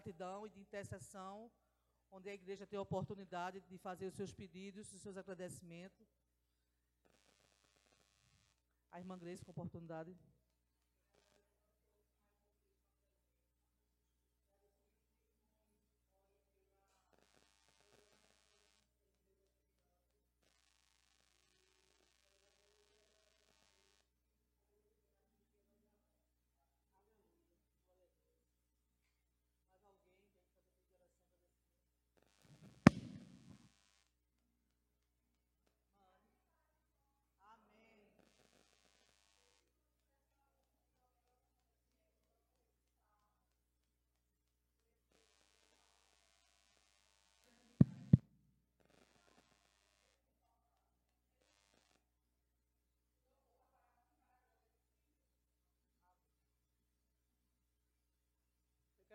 gratidão e de intercessão, onde a igreja tem a oportunidade de fazer os seus pedidos, os seus agradecimentos. A irmã Grace com a oportunidade.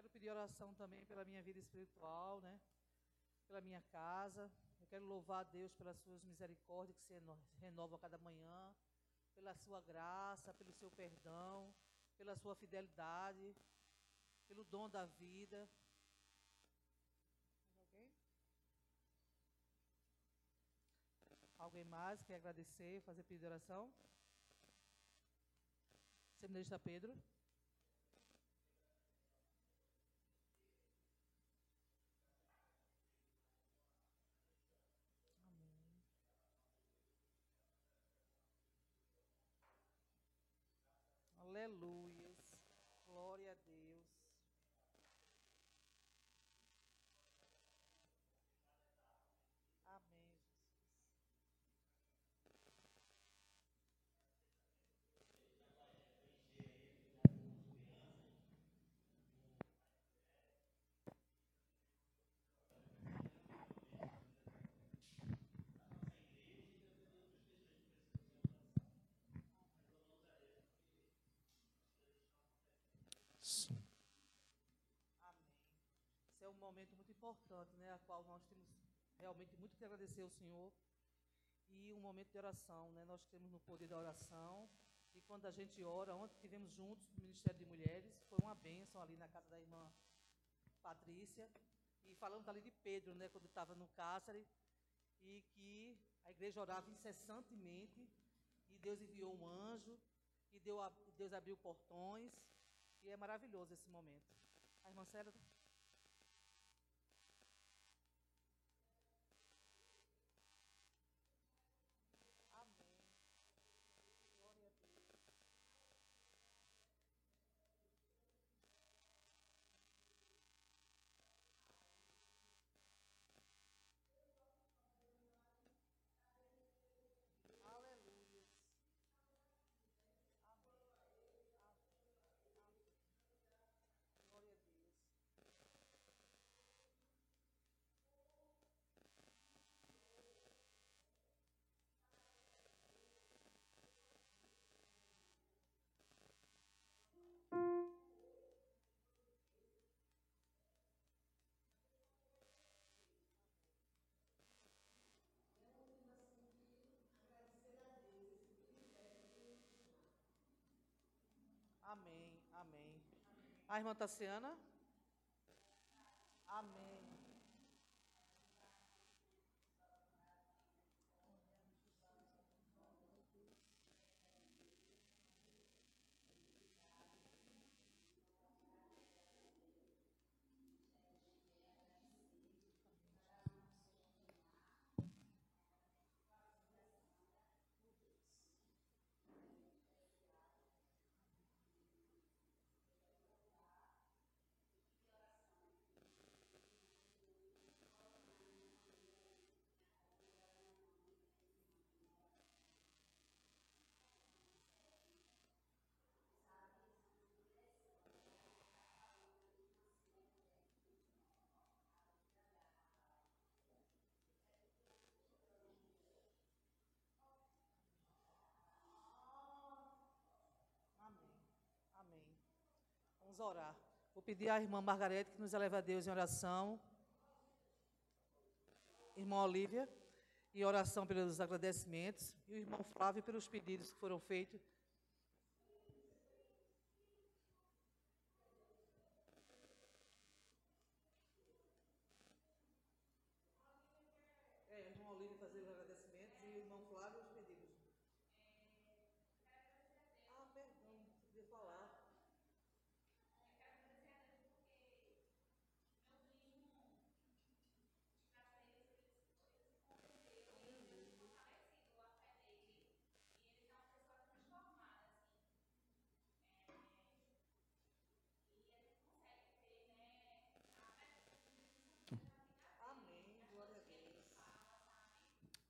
Quero pedir oração também pela minha vida espiritual, né? Pela minha casa. Eu quero louvar a Deus pelas suas misericórdias que se renovam a cada manhã, pela sua graça, pelo seu perdão, pela sua fidelidade, pelo dom da vida. Alguém? Alguém mais quer agradecer, fazer pedido de oração? Seminarista Pedro. Aleluias. Glória a Deus. Amém, Sim. Amém. Esse é um momento muito importante, né? A qual nós temos realmente muito que agradecer ao Senhor. E um momento de oração, né? Nós temos no poder da oração. E quando a gente ora, ontem tivemos juntos no Ministério de Mulheres, foi uma bênção ali na casa da irmã Patrícia. E falamos ali de Pedro, né? Quando estava no cárcere. E que a igreja orava incessantemente. E Deus enviou um anjo. E Deus abriu portões. E é maravilhoso esse momento. A irmã Célia. Amém. Glória a Deus. Aleluia. Glória a Deus. Amém, amém. A irmã Tassiana? Amém. Amém. Amém. Vamos orar. Vou pedir à irmã Margarete que nos eleve a Deus em oração. Irmã Olívia, em oração pelos agradecimentos. E o irmão Flávio pelos pedidos que foram feitos.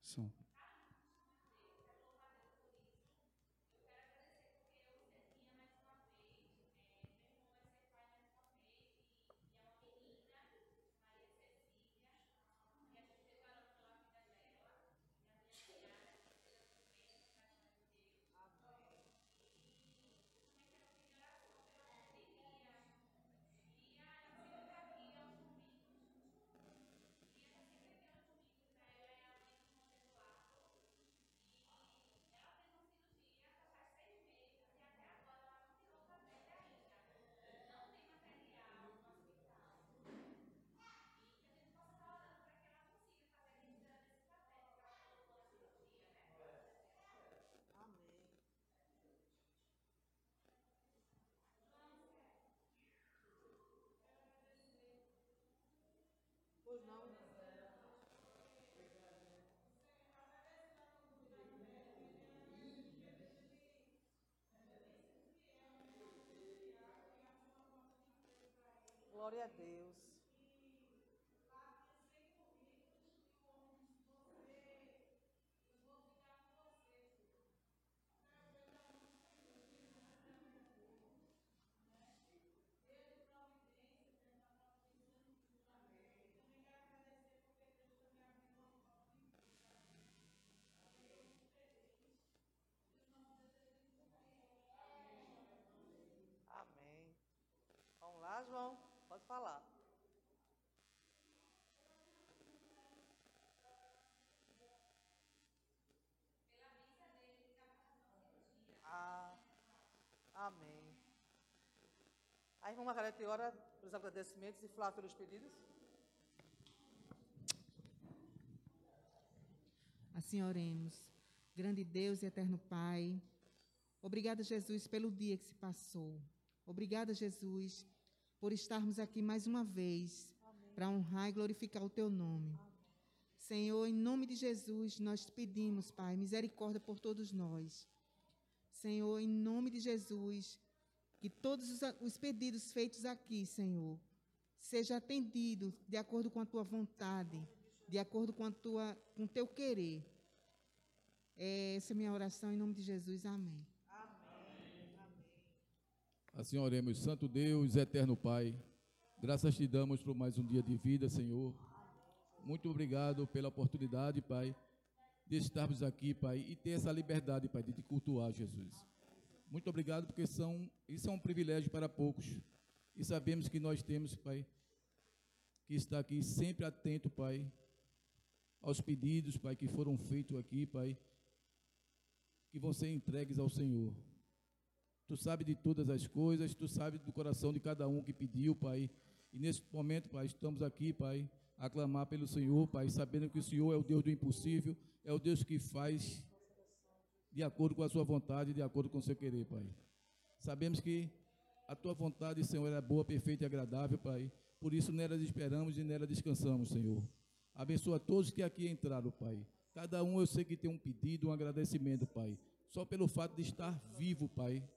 Som. Pois não. Glória a Deus. Amém. Vamos lá, João? Pode falar. Ah, amém. Aí, irmã Margarete, ora pelos agradecimentos e Flávio pelos pedidos. Assim oremos. Grande Deus e eterno Pai, obrigada, Jesus, pelo dia que se passou. Obrigada, Jesus, por estarmos aqui mais uma vez para honrar e glorificar o Teu nome. Senhor, em nome de Jesus, nós te pedimos, Pai, misericórdia por todos nós. Senhor, em nome de Jesus, que todos os pedidos feitos aqui, Senhor, seja atendido de acordo com a Tua vontade, de acordo com o Teu querer. Essa é a minha oração em nome de Jesus. Amém. Assim oremos. Santo Deus, eterno Pai, graças te damos por mais um dia de vida, Senhor. Muito obrigado pela oportunidade, Pai, de estarmos aqui, Pai, e ter essa liberdade, Pai, de te cultuar, Jesus. Muito obrigado, porque isso é um privilégio para poucos. E sabemos que nós temos, Pai, que estar aqui sempre atento, Pai, aos pedidos, Pai, que foram feitos aqui, Pai, que vão ser entregues ao Senhor. Tu sabe de todas as coisas, Tu sabe do coração de cada um que pediu, Pai. E nesse momento, Pai, estamos aqui, Pai, a clamar pelo Senhor, Pai, sabendo que o Senhor é o Deus do impossível, é o Deus que faz de acordo com a sua vontade, de acordo com o seu querer, Pai. Sabemos que a Tua vontade, Senhor, é boa, perfeita e agradável, Pai. Por isso nela esperamos e nela descansamos, Senhor. Abençoa todos que aqui entraram, Pai. Cada um eu sei que tem um pedido, um agradecimento, Pai. Só pelo fato de estar vivo, Pai,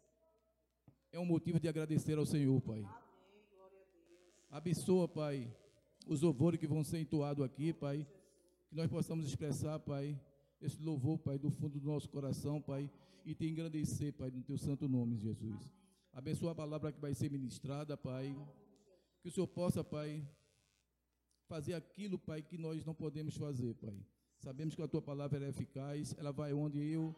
é um motivo de agradecer ao Senhor, Pai. Abençoa, Pai, os louvores que vão ser entoados aqui, Pai. Que nós possamos expressar, Pai, esse louvor, Pai, do fundo do nosso coração, Pai, e te engrandecer, Pai, no Teu santo nome, Jesus. Abençoa a palavra que vai ser ministrada, Pai. Que o Senhor possa, Pai, fazer aquilo, Pai, que nós não podemos fazer, Pai. Sabemos que a Tua palavra é eficaz, ela vai onde eu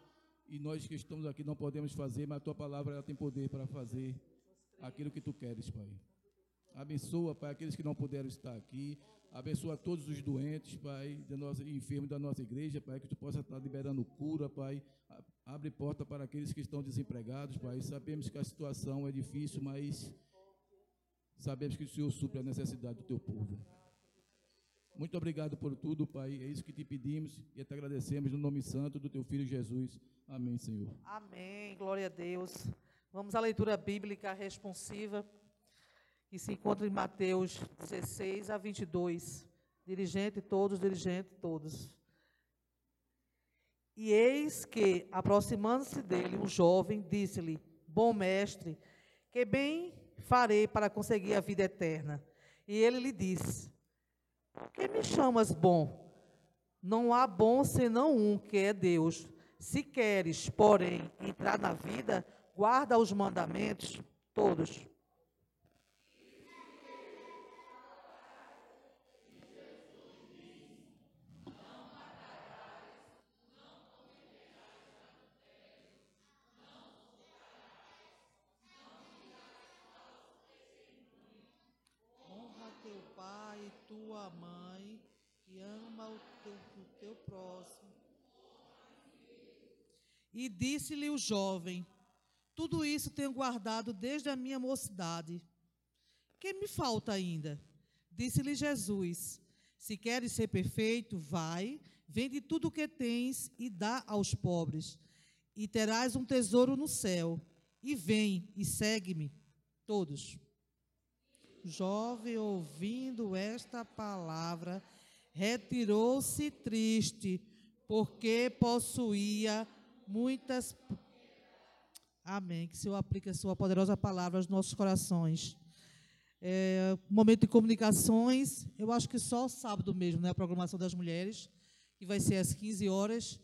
e nós que estamos aqui não podemos fazer, mas a Tua palavra ela tem poder para fazer aquilo que Tu queres, Pai. Abençoa, Pai, aqueles que não puderam estar aqui. Abençoa todos os doentes, Pai, enfermos da nossa igreja, Pai, que Tu possa estar liberando cura, Pai. Abre porta para aqueles que estão desempregados, Pai. Sabemos que a situação é difícil, mas sabemos que o Senhor supre a necessidade do Teu povo. Muito obrigado por tudo, Pai. É isso que te pedimos e te agradecemos no nome santo do Teu Filho Jesus. Amém, Senhor. Amém. Glória a Deus. Vamos à leitura bíblica responsiva, que se encontra em Mateus 16 a 22. Dirigente todos. E eis que, aproximando-se dele, um jovem disse-lhe: Bom mestre, que bem farei para conseguir a vida eterna? E ele lhe disse: Por que me chamas bom? Não há bom senão um, que é Deus. Se queres, porém, entrar na vida, guarda os mandamentos todos. Honra teu pai e tua mãe, e ama o teu próximo. E disse-lhe o jovem: tudo isso tenho guardado desde a minha mocidade. Que me falta ainda? Disse-lhe Jesus: se queres ser perfeito, vai, vende tudo o que tens e dá aos pobres, e terás um tesouro no céu. E vem e segue-me. Todos. O jovem, ouvindo esta palavra, retirou-se triste, porque possuía muitas... Amém. Que o Senhor aplique a sua poderosa palavra aos nossos corações. Momento de comunicações, eu acho que só sábado mesmo, né? A programação das mulheres, que vai ser às 15 horas,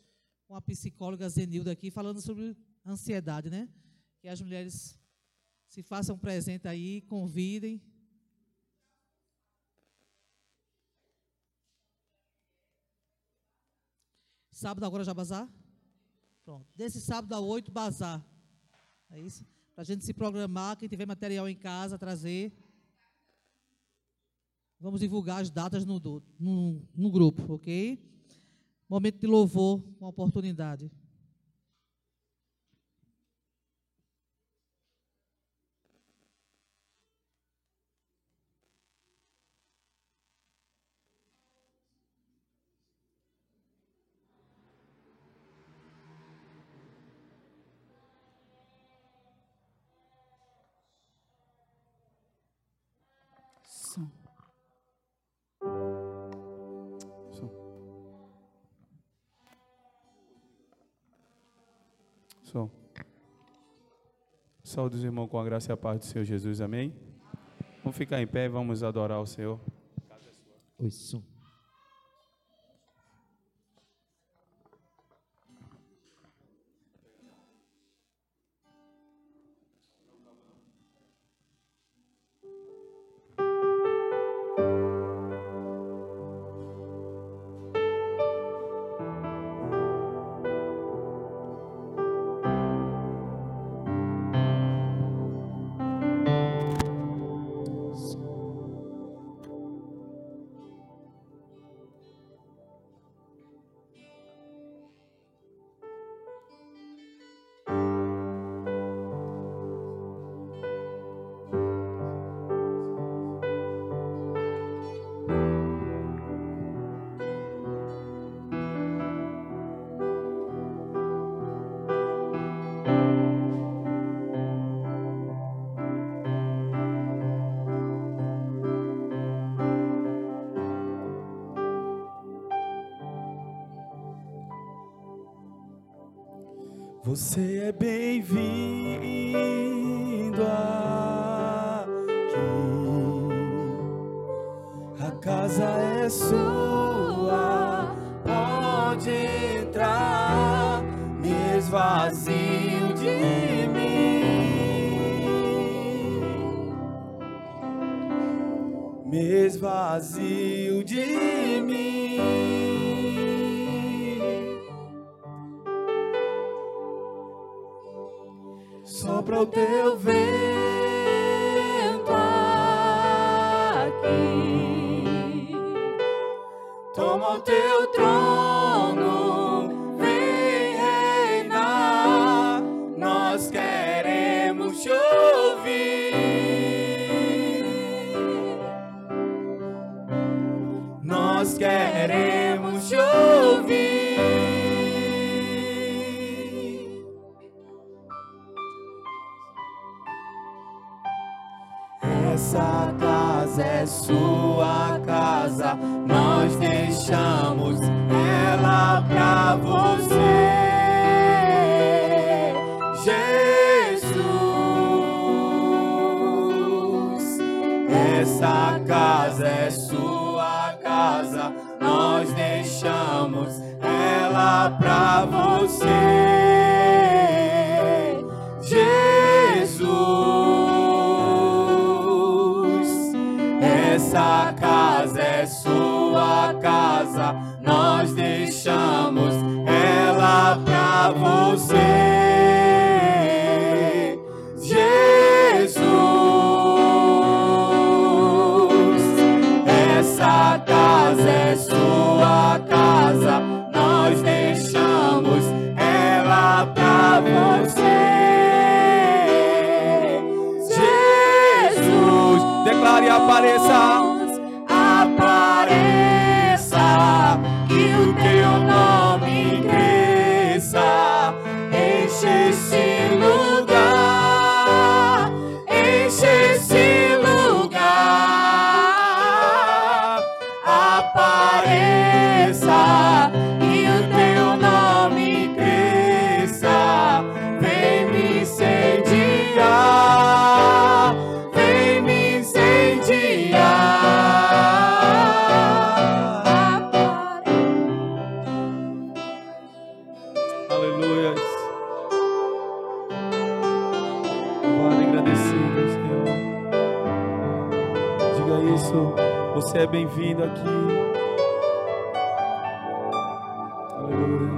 com a psicóloga Zenilda aqui, falando sobre ansiedade, né? Que as mulheres se façam presente aí, convidem. Sábado agora já bazar? Pronto. Desse sábado a 8, bazar. É isso? Para a gente se programar, quem tiver material em casa, trazer. Vamos divulgar as datas no grupo, ok? Momento de louvor, uma oportunidade. Saúde os irmãos com a graça e a paz do Senhor Jesus, amém? Vamos ficar em pé, vamos adorar o Senhor. Oi, som. Você é bem-vindo aqui. A casa é sua, pode entrar. Me esvazio de mim, me esvazio de mim. Sopra o teu vento aqui, toma o teu trono, vem reinar. Nós queremos te ouvir, nós queremos te ouvir. Essa casa é sua casa, nós deixamos ela pra você, Jesus. Essa casa é sua casa, nós deixamos ela pra você. Jesus, essa casa é sua casa, nós deixamos ela pra você. Jesus, essa casa é sua casa, nós deixamos ela pra você. Jesus, declare: apareça, apareça, que o teu nome cresça, enche esse lugar, enche esse lugar. Apareça, que o teu nome cresça, vem me incendiar, vem me incendiar. Aleluia. Vale agradecido, Senhor. Diga isso. Você é bem-vindo aqui. Aleluia.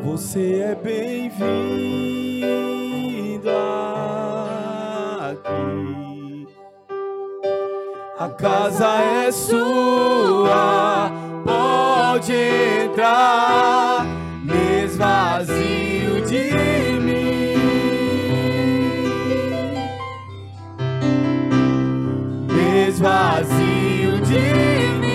Você é bem-vindo aqui. A casa é sua, pode entrar, me esvazio de mim, me esvazio de mim.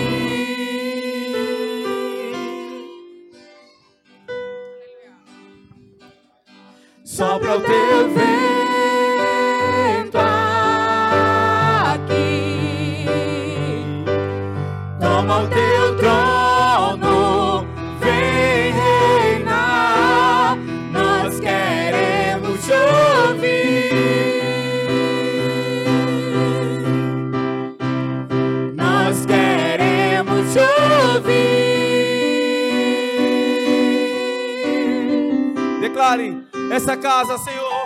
Sopra o teu vento aqui, toma o teu trono, vem reinar, nós queremos te ouvir, nós queremos te ouvir. Declare: essa casa, Senhor,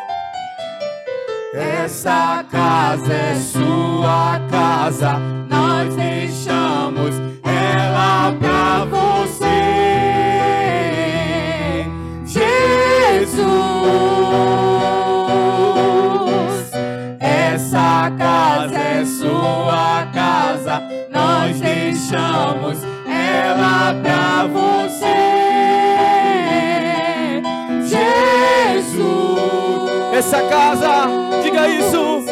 essa casa é sua casa, nós deixamos ela pra você. Jesus, essa casa é sua casa, nós deixamos ela pra você. Essa casa, diga isso.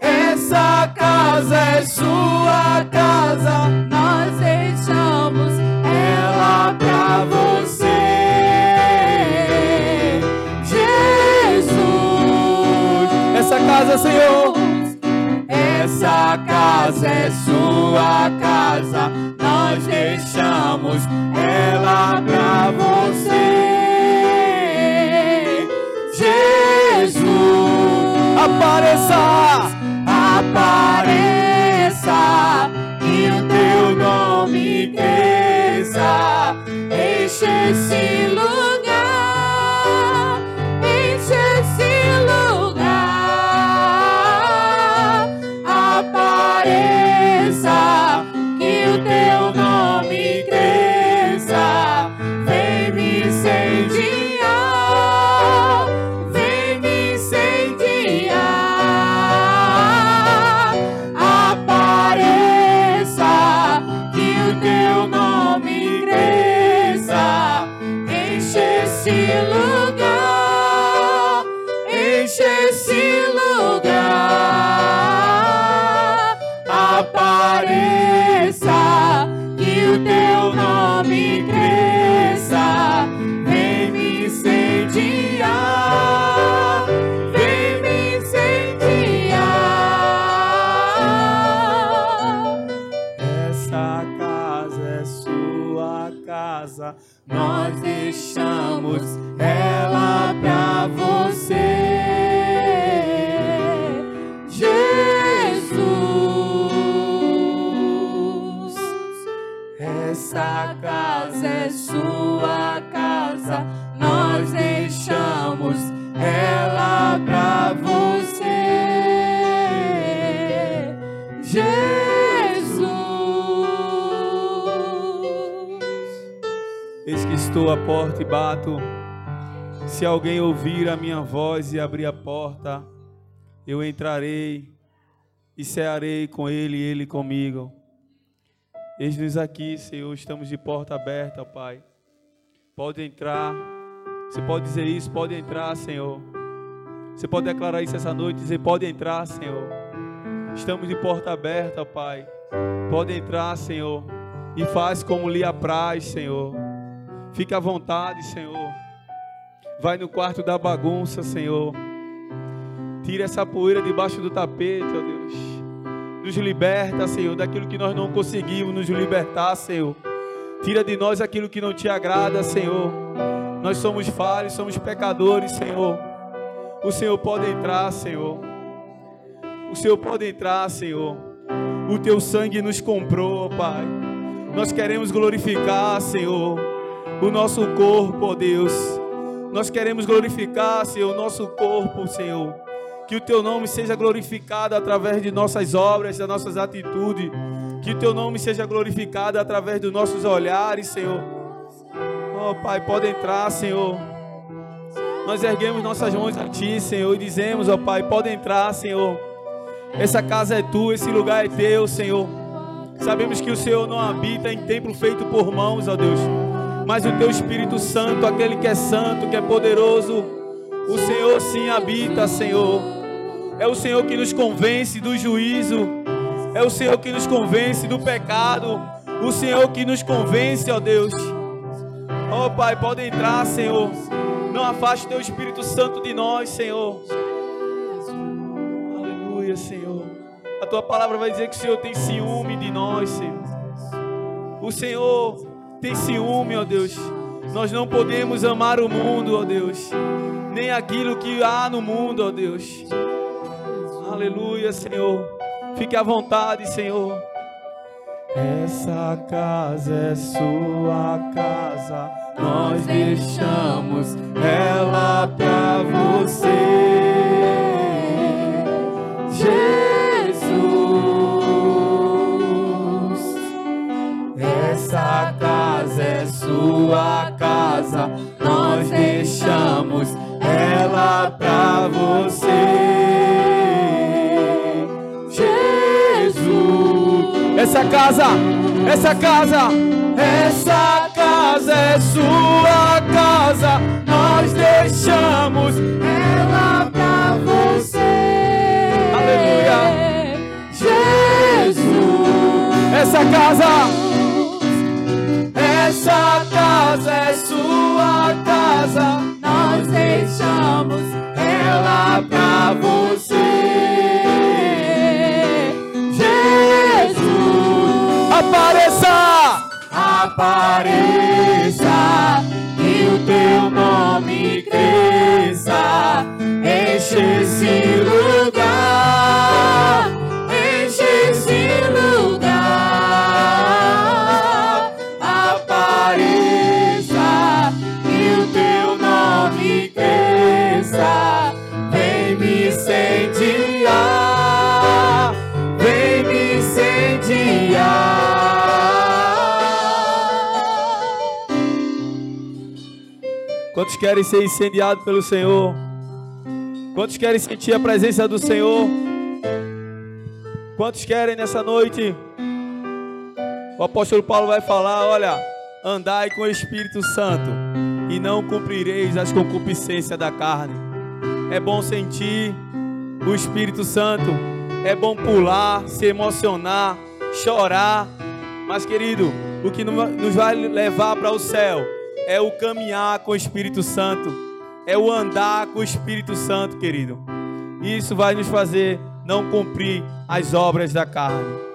Essa casa é sua casa, nós deixamos ela pra você. Jesus, essa casa, Senhor, essa casa é sua casa, nós deixamos ela pra você. Jesus, apareça, apareça, que o teu nome cresça, enche esse lugar, enche esse lugar. Apareça, que o teu nome cresça, vem me incendiar, vem me incendiar. Apareça, que o teu nome cresça, enche esse lugar, enche esse lugar. Apareça, que o teu nome cresça, vem me incendiar, vem me incendiar. Essa casa é sua casa, nós deixamos ela pra você. Jesus, a porta e bato. Se alguém ouvir a minha voz e abrir a porta, eu entrarei e cearei com ele e ele comigo. Eis-nos aqui, Senhor, estamos de porta aberta, Pai. Pode entrar. Você pode dizer isso, pode entrar, Senhor. Você pode declarar isso essa noite, dizer, pode entrar, Senhor. Estamos de porta aberta, Pai. Pode entrar, Senhor, e faz como lhe apraz, Senhor. Fique à vontade, Senhor. Vai no quarto da bagunça, Senhor. Tira essa poeira debaixo do tapete, ó Deus. Nos liberta, Senhor, daquilo que nós não conseguimos nos libertar, Senhor. Tira de nós aquilo que não te agrada, Senhor. Nós somos falhos, somos pecadores, Senhor. O Senhor pode entrar, Senhor. O Senhor pode entrar, Senhor. O teu sangue nos comprou, Pai. Nós queremos glorificar, Senhor, o nosso corpo, ó Deus. Nós queremos glorificar, Senhor, o nosso corpo, Senhor. Que o teu nome seja glorificado através de nossas obras, das nossas atitudes. Que o teu nome seja glorificado através dos nossos olhares, Senhor. Oh, Pai, pode entrar, Senhor. Nós erguemos nossas mãos a Ti, Senhor, e dizemos, ó Pai, pode entrar, Senhor. Essa casa é Tua, esse lugar é Teu, Senhor. Sabemos que o Senhor não habita em templo feito por mãos, ó Deus. Mas o Teu Espírito Santo, aquele que é santo, que é poderoso, o Senhor sim habita, Senhor. É o Senhor que nos convence do juízo. É o Senhor que nos convence do pecado. O Senhor que nos convence, ó Deus. Ó Pai, pode entrar, Senhor. Não afaste Teu Espírito Santo de nós, Senhor. Aleluia, Senhor. A Tua palavra vai dizer que o Senhor tem ciúme de nós, Senhor. O Senhor tem ciúme, ó Deus. Nós não podemos amar o mundo, ó Deus, nem aquilo que há no mundo, ó Deus. Aleluia, Senhor. Fique à vontade, Senhor. Essa casa é sua casa, nós deixamos ela pra você, Jesus. Essa casa é sua casa, nós deixamos ela pra você, Jesus. Essa casa é sua casa, nós deixamos ela pra você. Aleluia. Jesus. Essa casa é sua casa, nós deixamos ela pra você, Jesus. Apareça, e o teu nome cresça, enche esse lugar, enche esse lugar. Apareça, e o teu nome cresça, vem me incendiar, vem me incendiar. Quantos querem ser incendiados pelo Senhor? Quantos querem sentir a presença do Senhor? Quantos querem nessa noite? O apóstolo Paulo vai falar, olha, andai com o Espírito Santo e não cumprireis as concupiscências da carne. É bom sentir o Espírito Santo, é bom pular, se emocionar, chorar, mas querido, o que nos vai levar para o céu é o caminhar com o Espírito Santo, é o andar com o Espírito Santo, querido. E isso vai nos fazer não cumprir as obras da carne.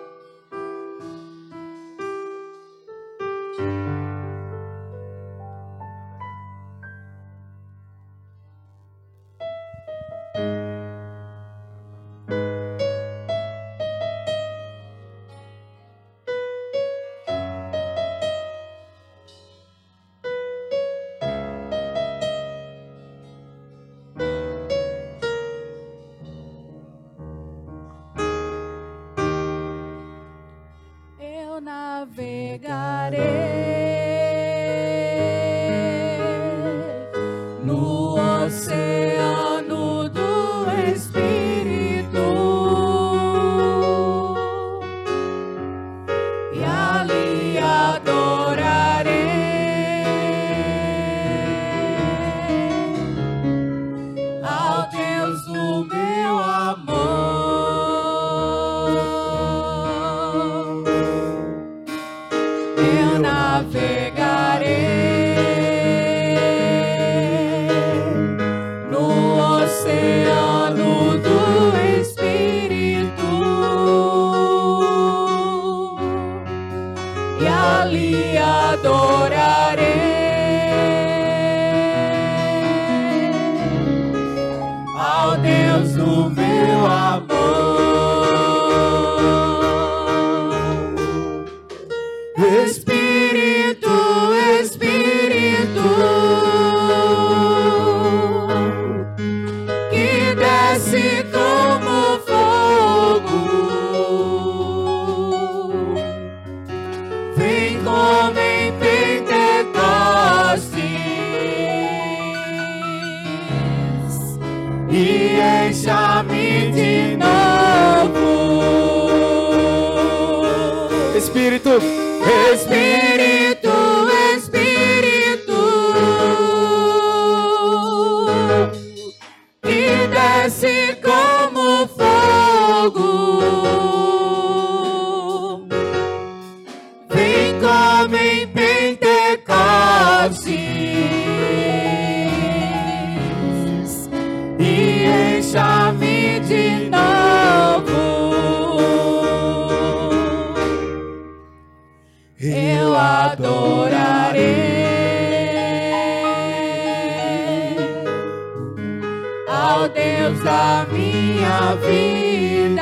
ó Deus da minha vida,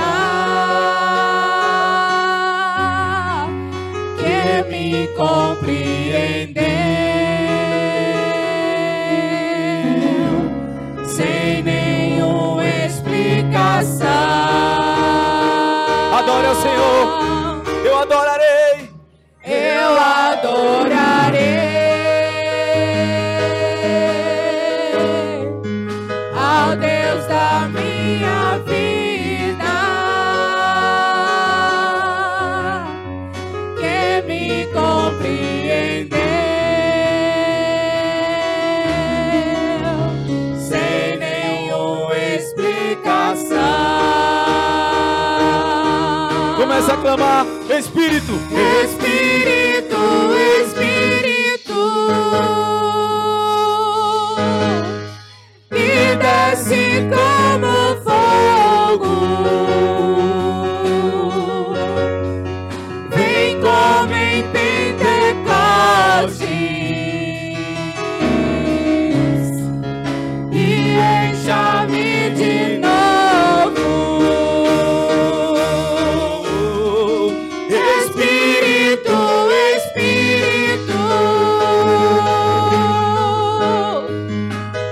que me compreendeu sem nenhuma explicação. Adore ao Senhor, eu adorarei, eu adorarei ao Deus da minha vida, que me compreendeu sem nenhuma explicação. começa a clamar, Espírito, Espírito, Espírito, que desce como fogo, vem como em Pentecostes e encha-me de novo. Espírito, Espírito,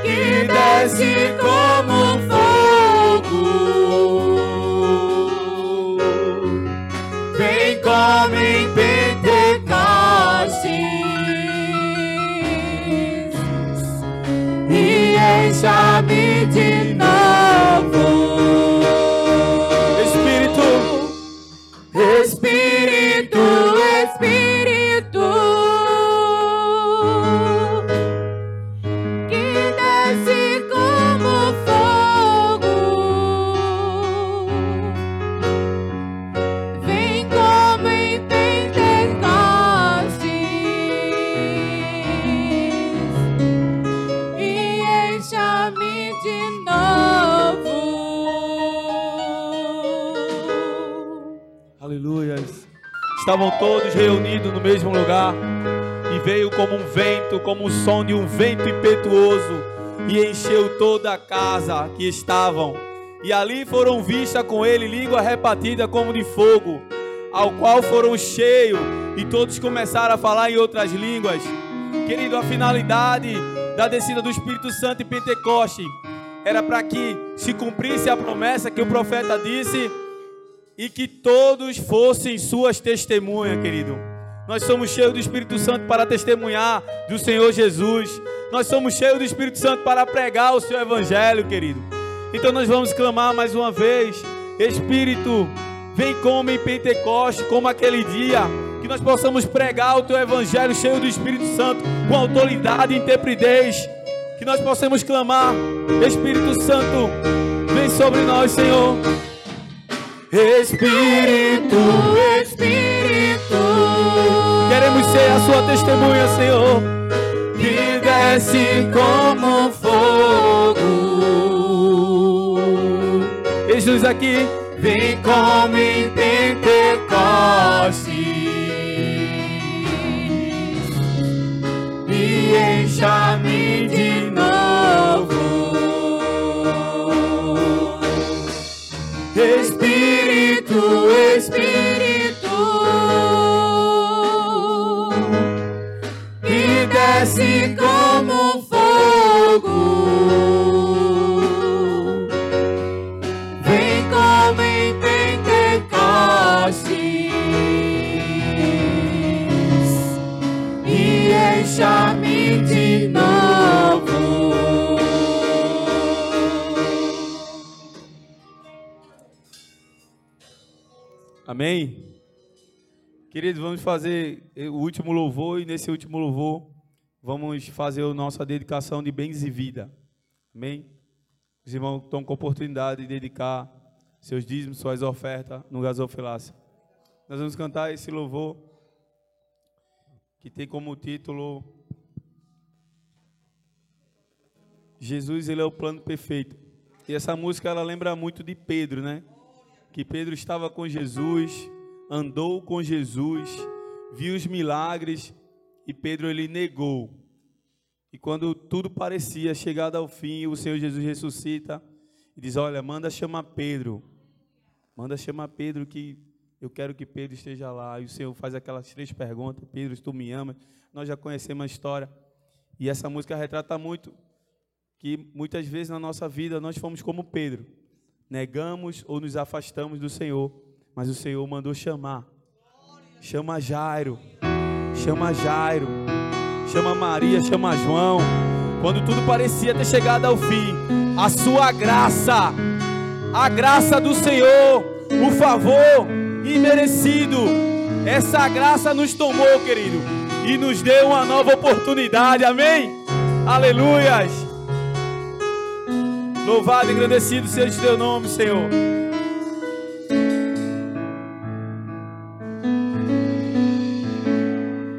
que desce como fogo, vem como em Pentecostes e encha-me de novo. Espírito, Espírito, Espírito, que desce como fogo, vem como em Pentecostes e encha-me de novo. aleluias. Estavam todos reunidos no mesmo lugar e veio como um vento, como o som de um vento impetuoso e encheu toda a casa que estavam. E ali foram vistas com ele língua repartida como de fogo, ao qual foram cheios e todos começaram a falar em outras línguas. Querido, a finalidade da descida do Espírito Santo em Pentecoste era para que se cumprisse a promessa que o profeta disse e que todos fossem suas testemunhas, querido. Nós somos cheios do Espírito Santo para testemunhar do Senhor Jesus. Nós somos cheios do Espírito Santo para pregar o seu Evangelho, querido. Então nós vamos clamar mais uma vez: Espírito, vem como em Pentecoste, como aquele dia, que nós possamos pregar o teu Evangelho cheio do Espírito Santo, com autoridade e intrepidez. Que nós possamos clamar: Espírito Santo, vem sobre nós, Senhor. Espírito, Espírito, Queremos ser a sua testemunha, Senhor. que desce como fogo, Eis-nos aqui, vem como em Pentecostes e encha-me de novo. Espírito, Espírito, que desce como fogo, vem como em Pentecostes e encha-me de novo. amém? Queridos, vamos fazer o último louvor e nesse último louvor vamos fazer a nossa dedicação de bens e vida, amém? Os irmãos estão com a oportunidade de dedicar seus dízimos, suas ofertas no gasofilácio. Nós vamos cantar esse louvor que tem como título Jesus, ele é o plano perfeito. E essa música ela lembra muito de Pedro, né? Que Pedro estava com Jesus, andou com Jesus, viu os milagres e Pedro ele negou. E quando tudo parecia chegado ao fim, o Senhor Jesus ressuscita e diz: olha, manda chamar Pedro. Manda chamar Pedro, que eu quero que Pedro esteja lá. E o Senhor faz aquelas 3 perguntas: Pedro, tu me amas? Nós já conhecemos a história. E essa música retrata muito que muitas vezes na nossa vida nós fomos como Pedro. Negamos ou nos afastamos do Senhor. Mas o Senhor mandou chamar. Chama Jairo. Chama Jairo. Chama Maria, chama João. Quando tudo parecia ter chegado ao fim, a sua graça, a graça do Senhor, o favor imerecido, essa graça nos tomou, querido, e nos deu uma nova oportunidade, amém? Aleluias! Louvado e agradecido seja o teu nome, Senhor.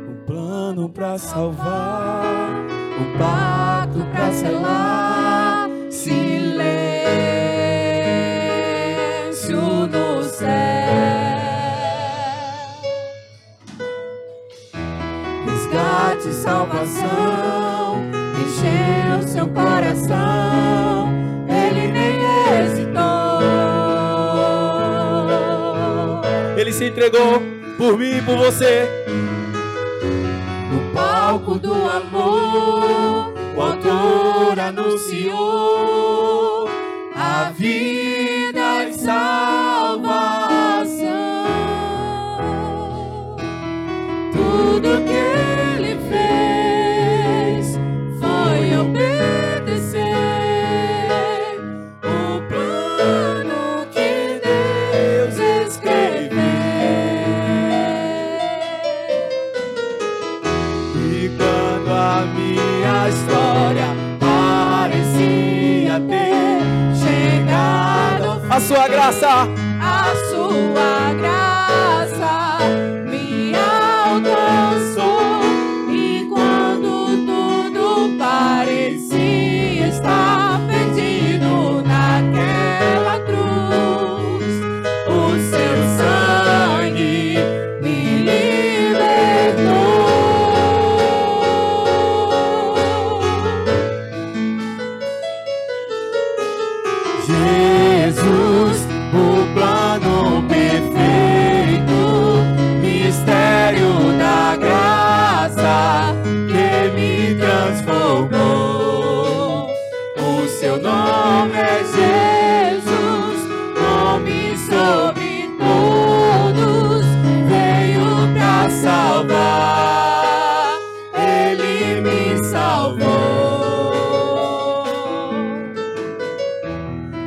Um plano para salvar, um pacto para selar, silêncio no céu, resgate e salvação, encheu seu coração, ele nem hesitou. Ele se entregou por mim e por você. No palco do amor, o autor anunciou a vida e salvação. Tudo que ele fez foi obedecer o plano que Deus escreveu. E quando a minha história parecia ter chegado ao fim, a sua graça me alcançou. E quando tudo parecia estar perdido naquela cruz, o seu sangue me libertou. Jesus, o plano perfeito, mistério da graça que me transformou. O seu nome é Jesus, nome sobre todos, veio pra salvar, ele me salvou.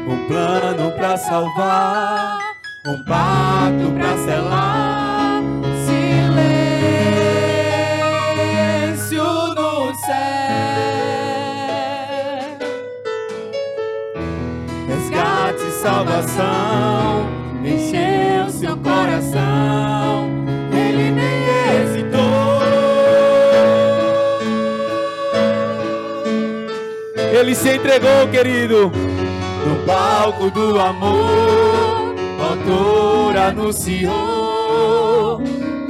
um plano para salvar, Um pacto pra selar, silêncio no céu, resgate e salvação, encheu seu coração, ele nem hesitou. ele se entregou, querido. No palco do amor, o autor anunciou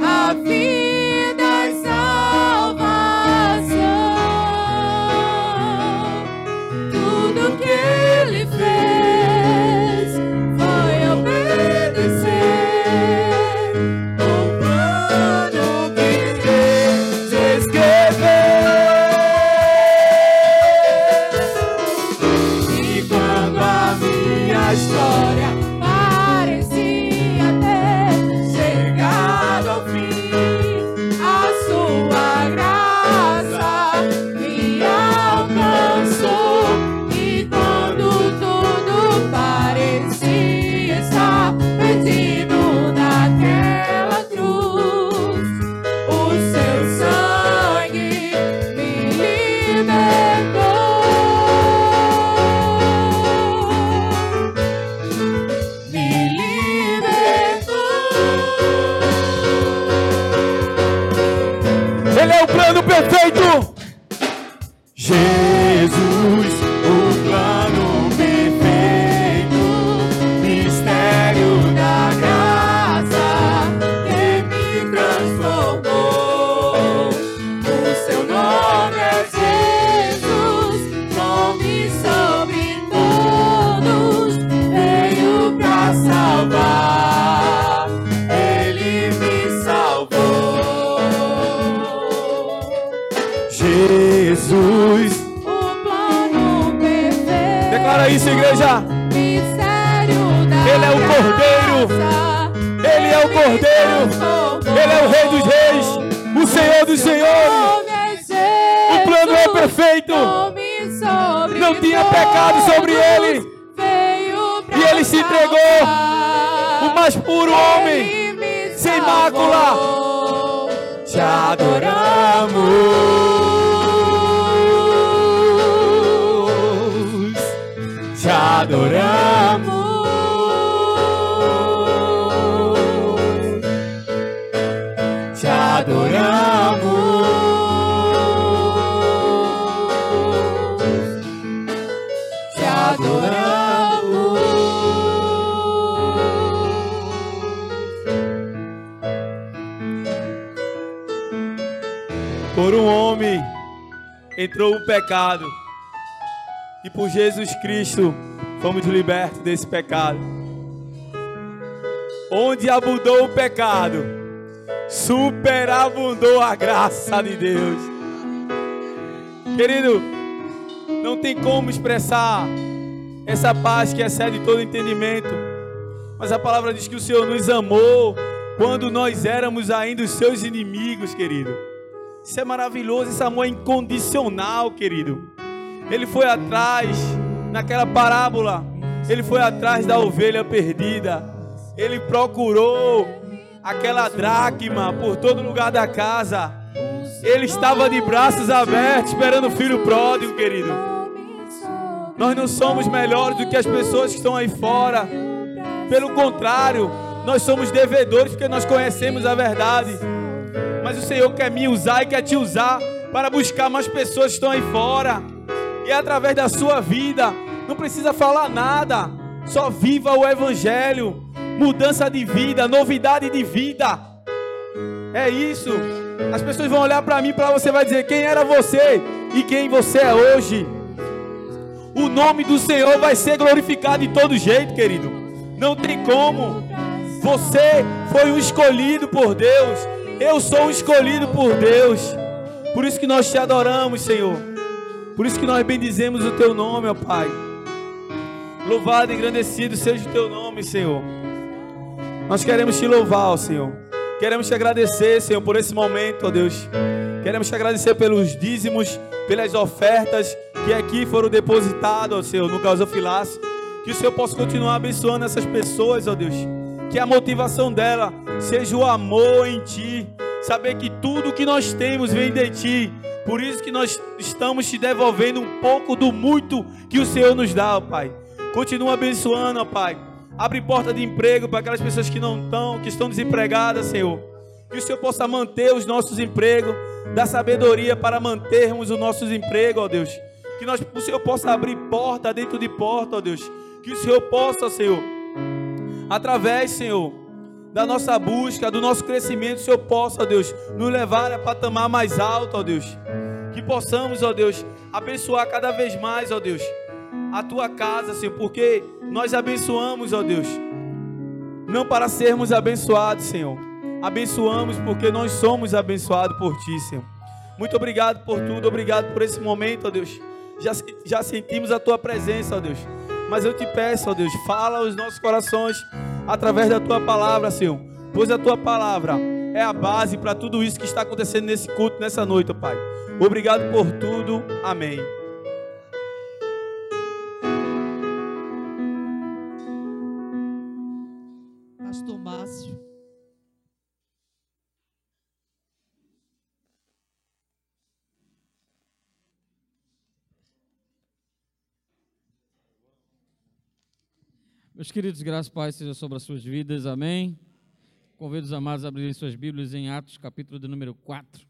a vida e salvação. Tudo que ele fez foi obedecer o plano que Deus escreveu. E quando a minha história parecia ter chegado ao fim, a sua graça me alcançou. E quando tudo parecia estar perdido naquela cruz, o seu sangue me libertou. Me libertou. Ele é o plano perfeito. Jesus, o plano perfeito, mistério da graça que me transformou. O seu nome é Jesus, Declara isso, igreja. Ele é o Cordeiro. Ele é o Cordeiro. Ele é o Rei dos Reis. O Senhor dos Senhores. O plano é perfeito. Não tinha pecado sobre ele. E ele se entregou. O mais puro homem. Sem mácula. Te adoramos. Te adoramos. Te adoramos. Te adoramos. Por um homem entrou o pecado. E por Jesus Cristo fomos libertos desse pecado. Onde abundou o pecado, superabundou a graça de Deus. Querido, não tem como expressar essa paz que excede todo entendimento. Mas a palavra diz que o Senhor nos amou quando nós éramos ainda os seus inimigos, querido. Isso é maravilhoso, esse amor é incondicional, querido. Ele foi atrás, naquela parábola, ele foi atrás da ovelha perdida. Ele procurou aquela dracma por todo lugar da casa. Ele estava de braços abertos, esperando o filho pródigo, querido. Nós não somos melhores do que as pessoas que estão aí fora. Pelo contrário, nós somos devedores porque nós conhecemos a verdade. Mas o Senhor quer me usar e quer te usar para buscar mais pessoas que estão aí fora. E é através da sua vida, não precisa falar nada, só viva o Evangelho, mudança de vida, novidade de vida. É isso. As pessoas vão olhar para mim, para você vai dizer quem era você e quem você é hoje. O nome do Senhor vai ser glorificado de todo jeito, querido. Não tem como. Você foi um escolhido por Deus. Eu sou um escolhido por Deus. Por isso que nós te adoramos, Senhor. Por isso que nós bendizemos o teu nome, ó Pai. Louvado e engrandecido seja o teu nome, Senhor. Nós queremos te louvar, ó Senhor. Queremos te agradecer, Senhor, por esse momento, ó Deus. Queremos te agradecer pelos dízimos, pelas ofertas que aqui foram depositadas, ó Senhor, no gasofilácio. Que o Senhor possa continuar abençoando essas pessoas, ó Deus. Que a motivação dela seja o amor em Ti. Saber que tudo que nós temos vem de Ti. Por isso que nós estamos te devolvendo um pouco do muito que o Senhor nos dá, ó Pai. Continua abençoando, ó Pai. Abre porta de emprego para aquelas pessoas que não estão, que estão desempregadas, Senhor. Que o Senhor possa manter os nossos empregos. Dá sabedoria para mantermos os nossos empregos, ó Deus. Que o Senhor possa abrir porta dentro de porta, ó Deus. Que o Senhor possa, Senhor, através, Senhor, da nossa busca, do nosso crescimento, o Senhor possa, ó Deus, nos levar a patamar mais alto, ó Deus. Que possamos, ó Deus, abençoar cada vez mais, ó Deus, a Tua casa, Senhor, porque nós abençoamos, ó Deus, não para sermos abençoados, Senhor. Abençoamos porque nós somos abençoados por Ti, Senhor. Muito obrigado por tudo, obrigado por esse momento, ó Deus. Já sentimos a Tua presença, ó Deus. Mas eu te peço, ó Deus, fala aos nossos corações através da Tua palavra, Senhor. Pois a Tua palavra é a base para tudo isso que está acontecendo nesse culto, nessa noite, ó Pai. Obrigado por tudo. Amém. Pastor Márcio. Meus queridos, graças e paz seja sobre as suas vidas, amém. Convido os amados a abrirem suas Bíblias em Atos, capítulo de número 4.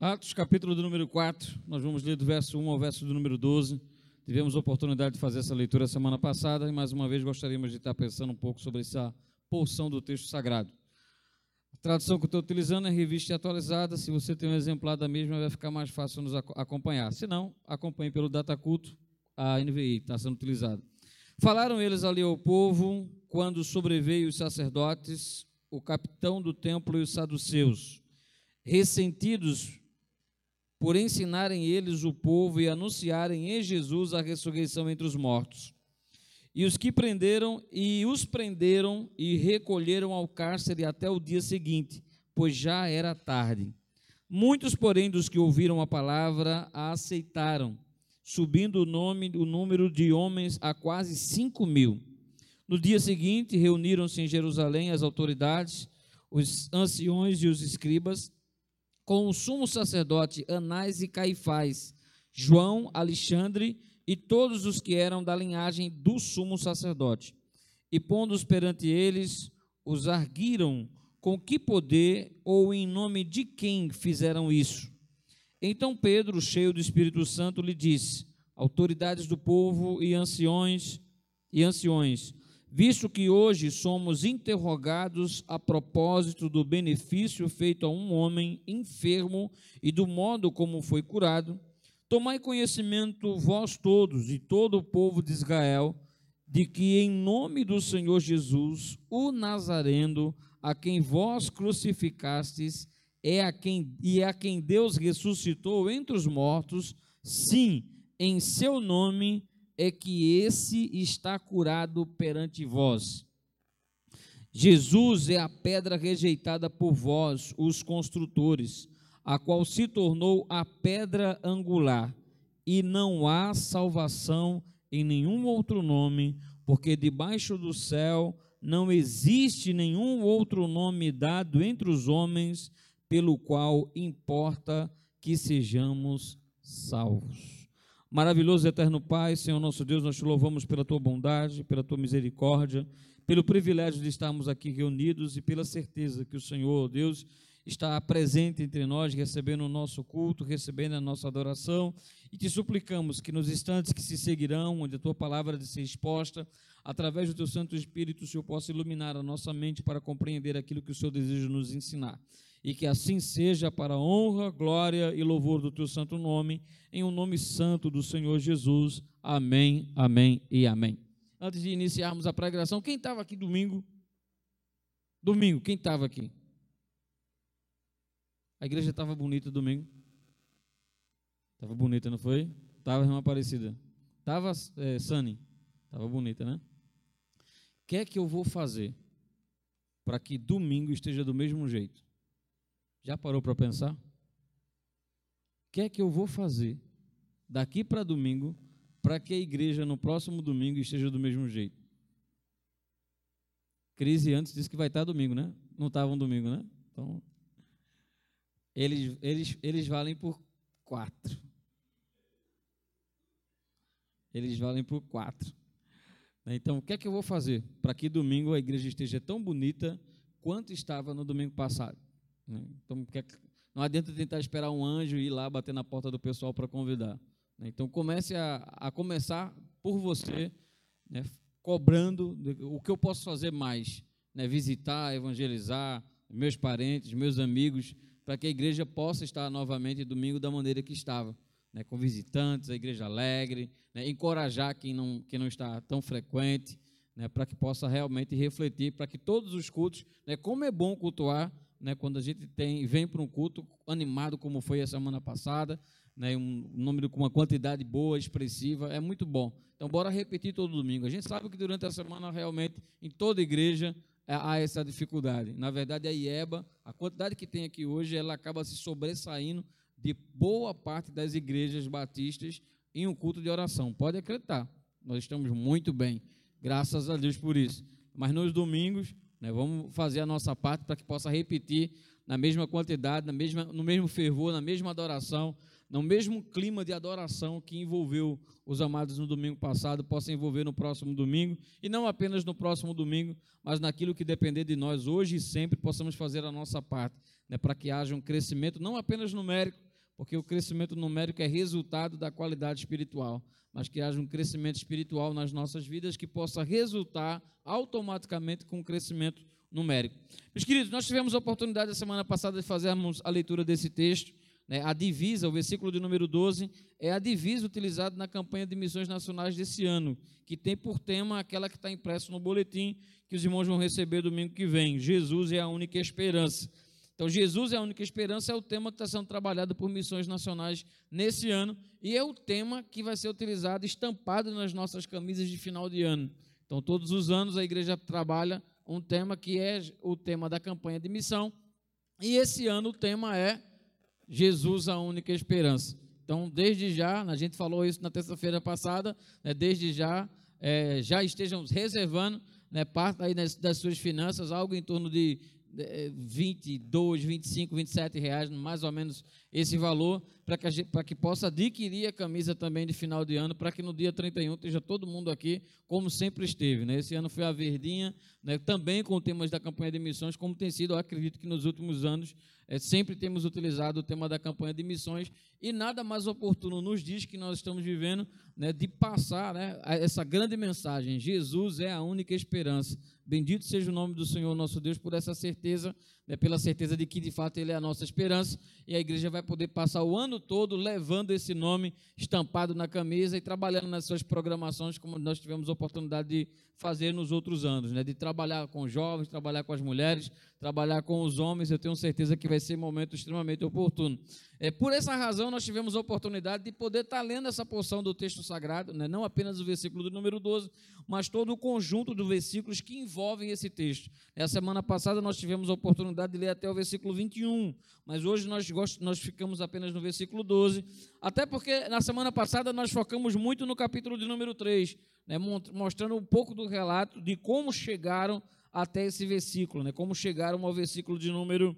Atos, capítulo do número 4, nós vamos ler do verso 1 ao verso do número 12. Tivemos a oportunidade de fazer essa leitura semana passada e mais uma vez gostaríamos de estar pensando um pouco sobre essa porção do texto sagrado. tradução que eu estou utilizando é revista atualizada. Se você tem um exemplar da mesma, vai ficar mais fácil nos acompanhar. Se não, acompanhe pelo Dataculto, a NVI está sendo utilizada. Falaram eles ali ao povo, quando sobreveio os sacerdotes, o capitão do templo e os saduceus, ressentidos por ensinarem eles o povo e anunciarem em Jesus a ressurreição entre os mortos. E os prenderam e recolheram ao cárcere até o dia seguinte, pois já era tarde. Muitos, porém, dos que ouviram a palavra a aceitaram, subindo o número de homens a quase 5.000. No dia seguinte, reuniram-se em Jerusalém as autoridades, os anciões e os escribas, com o sumo sacerdote Anás e Caifás, João, Alexandre e todos os que eram da linhagem do sumo sacerdote. E pondo-os perante eles, os arguiram com que poder ou em nome de quem fizeram isso. Então Pedro, cheio do Espírito Santo, lhe disse: autoridades do povo e anciões, visto que hoje somos interrogados a propósito do benefício feito a um homem enfermo e do modo como foi curado, tomai conhecimento vós todos e todo o povo de Israel, de que em nome do Senhor Jesus, o Nazareno, a quem vós crucificastes, a quem Deus ressuscitou entre os mortos, sim, em seu nome é que esse está curado perante vós. Jesus é a pedra rejeitada por vós, os construtores, a qual se tornou a pedra angular, e não há salvação em nenhum outro nome, porque debaixo do céu não existe nenhum outro nome dado entre os homens, pelo qual importa que sejamos salvos. Maravilhoso e eterno Pai, Senhor nosso Deus, nós te louvamos pela tua bondade, pela tua misericórdia, pelo privilégio de estarmos aqui reunidos e pela certeza que o Senhor, Deus, está presente entre nós, recebendo o nosso culto, recebendo a nossa adoração, e te suplicamos que nos instantes que se seguirão, onde a tua palavra de ser exposta, através do teu Santo Espírito, o Senhor possa iluminar a nossa mente para compreender aquilo que o Senhor deseja nos ensinar. E que assim seja para a honra, glória e louvor do teu santo nome, em um nome santo do Senhor Jesus. Amém, amém e amém. Antes de iniciarmos a pregação, quem estava aqui domingo? Domingo, quem estava aqui? A igreja estava bonita domingo? Estava bonita, não foi? Estava, irmã Aparecida? Estava, Sani? Estava bonita, né? O que é que eu vou fazer para que domingo esteja do mesmo jeito? Já parou para pensar? O que é que eu vou fazer daqui para domingo para que a igreja no próximo domingo esteja do mesmo jeito? Crise antes disse que vai estar domingo, né? Não estava um domingo, né? Então, eles valem por 4. Eles valem por 4. Então, o que é que eu vou fazer para que domingo a igreja esteja tão bonita quanto estava no domingo passado? Então, não adianta tentar esperar um anjo e ir lá bater na porta do pessoal para convidar. Então, comece a começar por você, né, cobrando o que eu posso fazer mais, né, visitar, evangelizar meus parentes, meus amigos, para que a igreja possa estar novamente domingo da maneira que estava, né, com visitantes, a igreja alegre, né, encorajar quem não está tão frequente, né, para que possa realmente refletir, para que todos os cultos, né, como é bom cultuar, né, quando a gente vem para um culto animado, como foi a semana passada, né, um número com uma quantidade boa, expressiva, é muito bom. Então, bora repetir todo domingo. A gente sabe que durante a semana, realmente, em toda igreja, há essa dificuldade. Na verdade, a IEBA, a quantidade que tem aqui hoje, ela acaba se sobressaindo de boa parte das igrejas batistas em um culto de oração. Pode acreditar, nós estamos muito bem, graças a Deus por isso. Mas nos domingos, né, vamos fazer a nossa parte para que possa repetir na mesma quantidade, no mesmo fervor, na mesma adoração, no mesmo clima de adoração que envolveu os amados no domingo passado, possa envolver no próximo domingo, e não apenas no próximo domingo, mas naquilo que depender de nós hoje e sempre, possamos fazer a nossa parte, né, para que haja um crescimento, não apenas numérico, porque o crescimento numérico é resultado da qualidade espiritual, mas que haja um crescimento espiritual nas nossas vidas que possa resultar automaticamente com um crescimento numérico. Meus queridos, nós tivemos a oportunidade a semana passada de fazermos a leitura desse texto, né? A divisa, o versículo de número 12, é a divisa utilizada na campanha de missões nacionais desse ano, que tem por tema aquela que está impressa no boletim, que os irmãos vão receber domingo que vem. Jesus é a única esperança. Então, Jesus é a única esperança é o tema que está sendo trabalhado por missões nacionais nesse ano, e é o tema que vai ser utilizado, estampado nas nossas camisas de final de ano. Então, todos os anos a igreja trabalha um tema que é o tema da campanha de missão, e esse ano o tema é Jesus, a única esperança. Então, desde já, a gente falou isso na terça-feira passada, né, desde já, já estejam reservando, né, parte aí das suas finanças, algo em torno de 22, 25, 27 reais, mais ou menos esse valor, para que possa adquirir a camisa também de final de ano, para que no dia 31 esteja todo mundo aqui, como sempre esteve, né? Esse ano foi a verdinha, né, também com temas da campanha de missões, como tem sido, eu acredito que nos últimos anos, sempre temos utilizado o tema da campanha de missões, e nada mais oportuno nos dias que nós estamos vivendo, né, de passar, né, essa grande mensagem: Jesus é a única esperança. Bendito seja o nome do Senhor nosso Deus por essa certeza, né, pela certeza de que de fato Ele é a nossa esperança, e a igreja vai poder passar o ano todo levando esse nome estampado na camisa e trabalhando nas suas programações, como nós tivemos a oportunidade de fazer nos outros anos, né, de trabalhar com os jovens, trabalhar com as mulheres, trabalhar com os homens. Eu tenho certeza que vai ser um momento extremamente oportuno. Por essa razão, nós tivemos a oportunidade de poder estar lendo essa porção do texto sagrado, né, não apenas o versículo do número 12, mas todo o conjunto de versículos que envolvem esse texto. A semana passada nós tivemos a oportunidade de ler até o versículo 21, mas hoje nós ficamos apenas no versículo 12, até porque na semana passada nós focamos muito no capítulo de número 3, né, mostrando um pouco do relato de como chegaram até esse versículo, né, como chegaram ao versículo de número,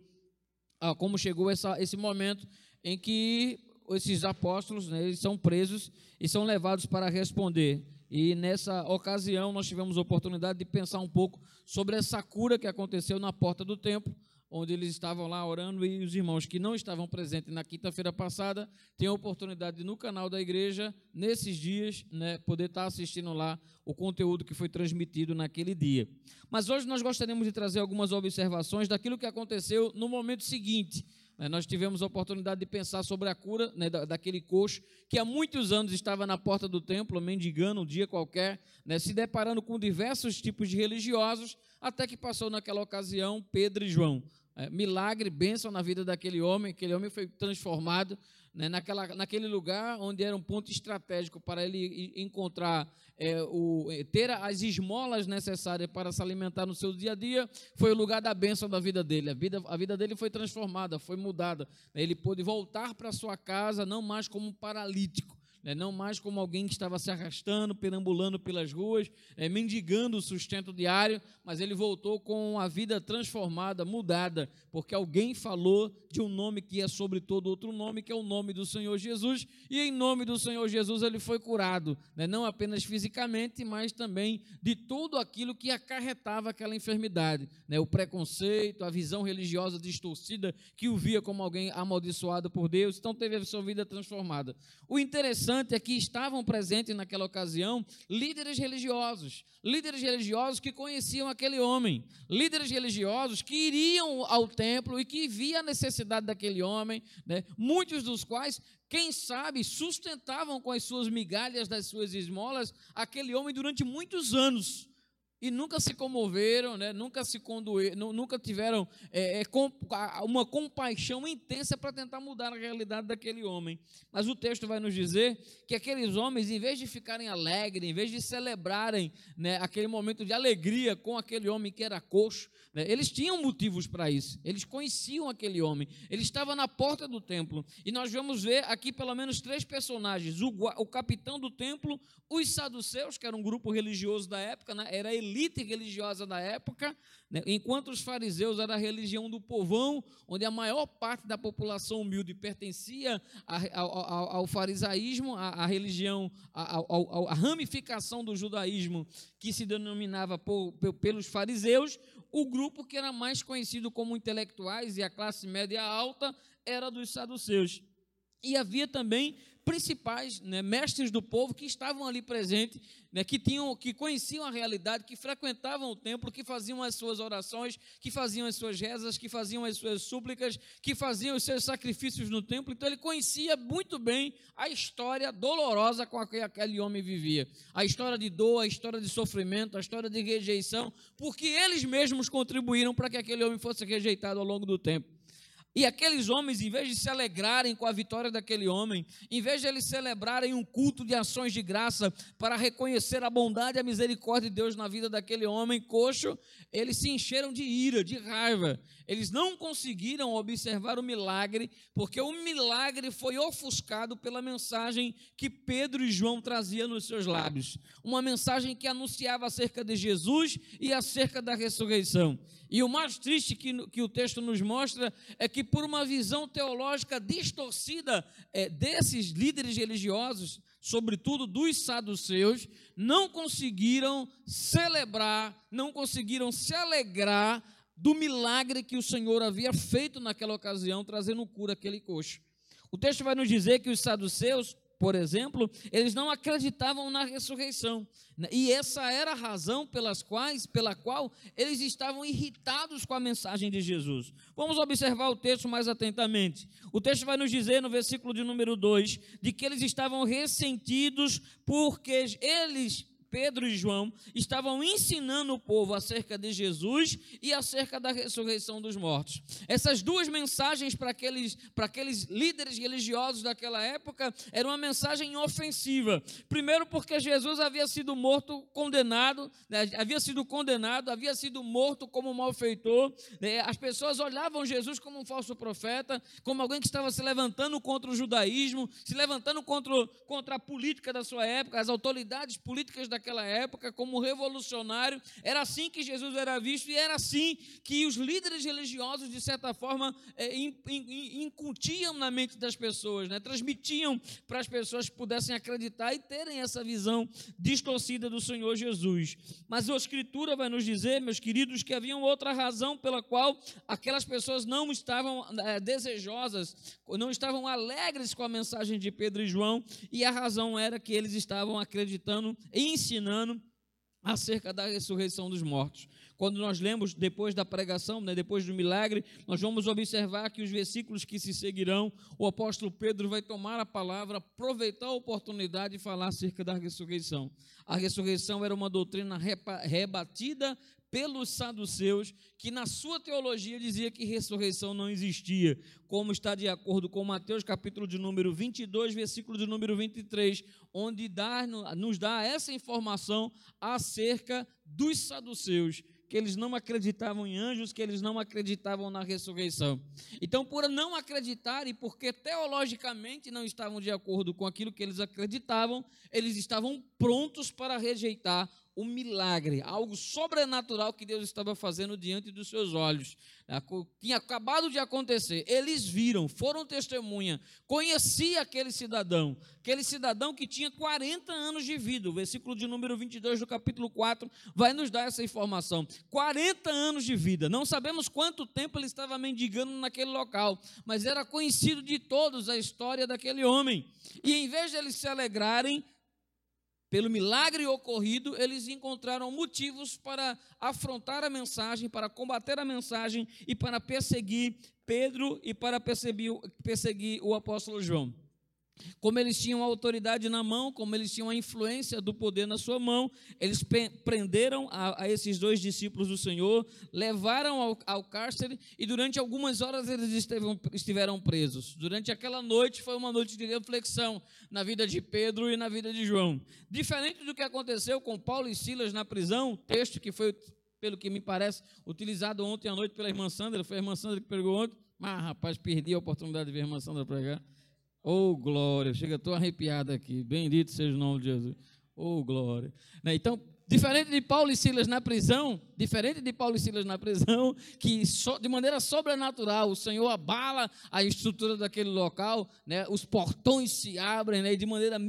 como chegou esse momento em que esses apóstolos, né, eles são presos e são levados para responder. E nessa ocasião nós tivemos a oportunidade de pensar um pouco sobre essa cura que aconteceu na porta do templo, onde eles estavam lá orando, e os irmãos que não estavam presentes na quinta-feira passada têm a oportunidade de, no canal da igreja, nesses dias, né, poder estar assistindo lá o conteúdo que foi transmitido naquele dia. Mas hoje nós gostaríamos de trazer algumas observações daquilo que aconteceu no momento seguinte. Nós tivemos a oportunidade de pensar sobre a cura, né, daquele coxo que há muitos anos estava na porta do templo, mendigando um dia qualquer, né, se deparando com diversos tipos de religiosos, até que passou naquela ocasião Pedro e João. Milagre, bênção na vida daquele homem. Aquele homem foi transformado, né, naquele lugar onde era um ponto estratégico para ele encontrar, ter as esmolas necessárias para se alimentar no seu dia a dia. Foi o lugar da bênção da vida dele. A vida dele foi transformada, foi mudada. Ele pôde voltar para sua casa, não mais como um paralítico, não mais como alguém que estava se arrastando, perambulando pelas ruas, mendigando o sustento diário, mas ele voltou com a vida transformada, mudada, porque alguém falou de um nome que é sobre todo outro nome, que é o nome do Senhor Jesus, e em nome do Senhor Jesus ele foi curado, não apenas fisicamente, mas também de tudo aquilo que acarretava aquela enfermidade, o preconceito, a visão religiosa distorcida, que o via como alguém amaldiçoado por Deus. Então teve a sua vida transformada. O interessante é que estavam presentes naquela ocasião líderes religiosos que conheciam aquele homem, líderes religiosos que iriam ao templo e que viam a necessidade daquele homem, muitos dos quais, quem sabe, sustentavam com as suas migalhas das suas esmolas aquele homem durante muitos anos. E nunca se comoveram, nunca tiveram uma compaixão intensa para tentar mudar a realidade daquele homem. Mas o texto vai nos dizer que aqueles homens, em vez de ficarem alegres, em vez de celebrarem, aquele momento de alegria com aquele homem que era coxo, eles tinham motivos para isso. Eles conheciam aquele homem, ele estava na porta do templo. E nós vamos ver aqui pelo menos 3 personagens: o capitão do templo, os saduceus, que era um grupo religioso da época, era a elite religiosa da época, enquanto os fariseus era a religião do povão, onde a maior parte da população humilde pertencia ao farisaísmo, a religião, a ramificação do judaísmo que se denominava pelos fariseus. O grupo que era mais conhecido como intelectuais e a classe média alta era dos saduceus. E havia também principais, né, mestres do povo que estavam ali presentes, né, que conheciam a realidade, que frequentavam o templo, que faziam as suas orações, que faziam as suas rezas, que faziam as suas súplicas, que faziam os seus sacrifícios no templo. Então ele conhecia muito bem a história dolorosa com a que aquele homem vivia, a história de dor, a história de sofrimento, a história de rejeição, porque eles mesmos contribuíram para que aquele homem fosse rejeitado ao longo do tempo. E aqueles homens, em vez de se alegrarem com a vitória daquele homem, em vez de eles celebrarem um culto de ações de graça para reconhecer a bondade e a misericórdia de Deus na vida daquele homem coxo, eles se encheram de ira, de raiva. Eles não conseguiram observar o milagre, porque o milagre foi ofuscado pela mensagem que Pedro e João traziam nos seus lábios. Uma mensagem que anunciava acerca de Jesus e acerca da ressurreição. E o mais triste que o texto nos mostra é que, por uma visão teológica distorcida desses líderes religiosos, sobretudo dos saduceus, não conseguiram celebrar, não conseguiram se alegrar do milagre que o Senhor havia feito naquela ocasião, trazendo cura àquele coxo. O texto vai nos dizer que os saduceus, por exemplo, eles não acreditavam na ressurreição, e essa era a razão pela qual eles estavam irritados com a mensagem de Jesus. Vamos observar o texto mais atentamente. O texto vai nos dizer, no versículo de número 2, de que eles estavam ressentidos porque eles, Pedro e João, estavam ensinando o povo acerca de Jesus e acerca da ressurreição dos mortos. Essas duas mensagens para aqueles líderes religiosos daquela época eram uma mensagem ofensiva. Primeiro porque Jesus havia sido condenado, havia sido morto como malfeitor. As pessoas olhavam Jesus como um falso profeta, como alguém que estava se levantando contra o judaísmo, se levantando contra a política da sua época, as autoridades políticas daquela época, como revolucionário. Era assim que Jesus era visto, e era assim que os líderes religiosos, de certa forma, incutiam na mente das pessoas, né? Transmitiam para as pessoas que pudessem acreditar e terem essa visão distorcida do Senhor Jesus. Mas a Escritura vai nos dizer, meus queridos, que havia outra razão pela qual aquelas pessoas não estavam desejosas, não estavam alegres com a mensagem de Pedro e João, e a razão era que eles estavam acreditando e ensinando acerca da ressurreição dos mortos. Quando nós lemos depois da pregação, né, depois do milagre, nós vamos observar que os versículos que se seguirão, o apóstolo Pedro vai tomar a palavra, aproveitar a oportunidade e falar acerca da ressurreição. A ressurreição era uma doutrina rebatida pelos saduceus, que na sua teologia dizia que ressurreição não existia, como está de acordo com Mateus, capítulo de número 22, versículo de número 23, onde nos dá essa informação acerca dos saduceus, que eles não acreditavam em anjos, que eles não acreditavam na ressurreição. Então, por não acreditar e porque teologicamente não estavam de acordo com aquilo que eles acreditavam, eles estavam prontos para rejeitar o milagre, algo sobrenatural que Deus estava fazendo diante dos seus olhos. Tinha acabado de acontecer, eles viram, foram testemunha, conhecia aquele cidadão que tinha 40 anos de vida. O versículo de número 22 do capítulo 4 vai nos dar essa informação. 40 anos de vida, não sabemos quanto tempo ele estava mendigando naquele local, mas era conhecido de todos a história daquele homem. E em vez de eles se alegrarem pelo milagre ocorrido, eles encontraram motivos para afrontar a mensagem, para combater a mensagem e para perseguir Pedro e para perseguir o apóstolo João. Como eles tinham a autoridade na mão, como eles tinham a influência do poder na sua mão, eles prenderam a esses dois discípulos do Senhor, levaram ao cárcere e durante algumas horas eles estiveram presos. Durante aquela noite foi uma noite de reflexão na vida de Pedro e na vida de João. Diferente do que aconteceu com Paulo e Silas na prisão, texto que foi, pelo que me parece, utilizado ontem à noite pela irmã Sandra, foi a irmã Sandra que pregou ontem. Rapaz, perdi a oportunidade de ver a irmã Sandra pregar. Glória, chega, estou arrepiado aqui, bendito seja o nome de Jesus, glória. Então, Diferente de Paulo e Silas na prisão, que de maneira sobrenatural o Senhor abala a estrutura daquele local, né? Os portões se abrem, né? E de maneira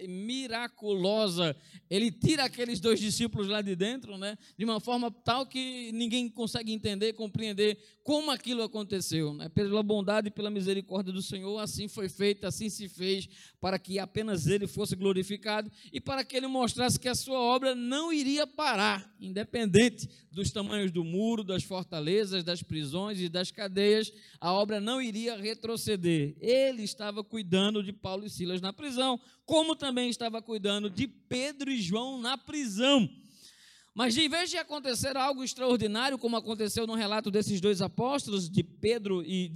miraculosa ele tira aqueles 2 discípulos lá de dentro, né? De uma forma tal que ninguém consegue entender, compreender como aquilo aconteceu, né? Pela bondade e pela misericórdia do Senhor, assim foi feito, assim se fez, para que apenas ele fosse glorificado e para que ele mostrasse que a sua obra não iria parar, independente dos tamanhos do muro, das fortalezas, das prisões e das cadeias, a obra não iria retroceder. Ele estava cuidando de Paulo e Silas na prisão, como também estava cuidando de Pedro e João na prisão. Mas em vez de acontecer algo extraordinário, como aconteceu no relato desses 2 apóstolos, de Pedro e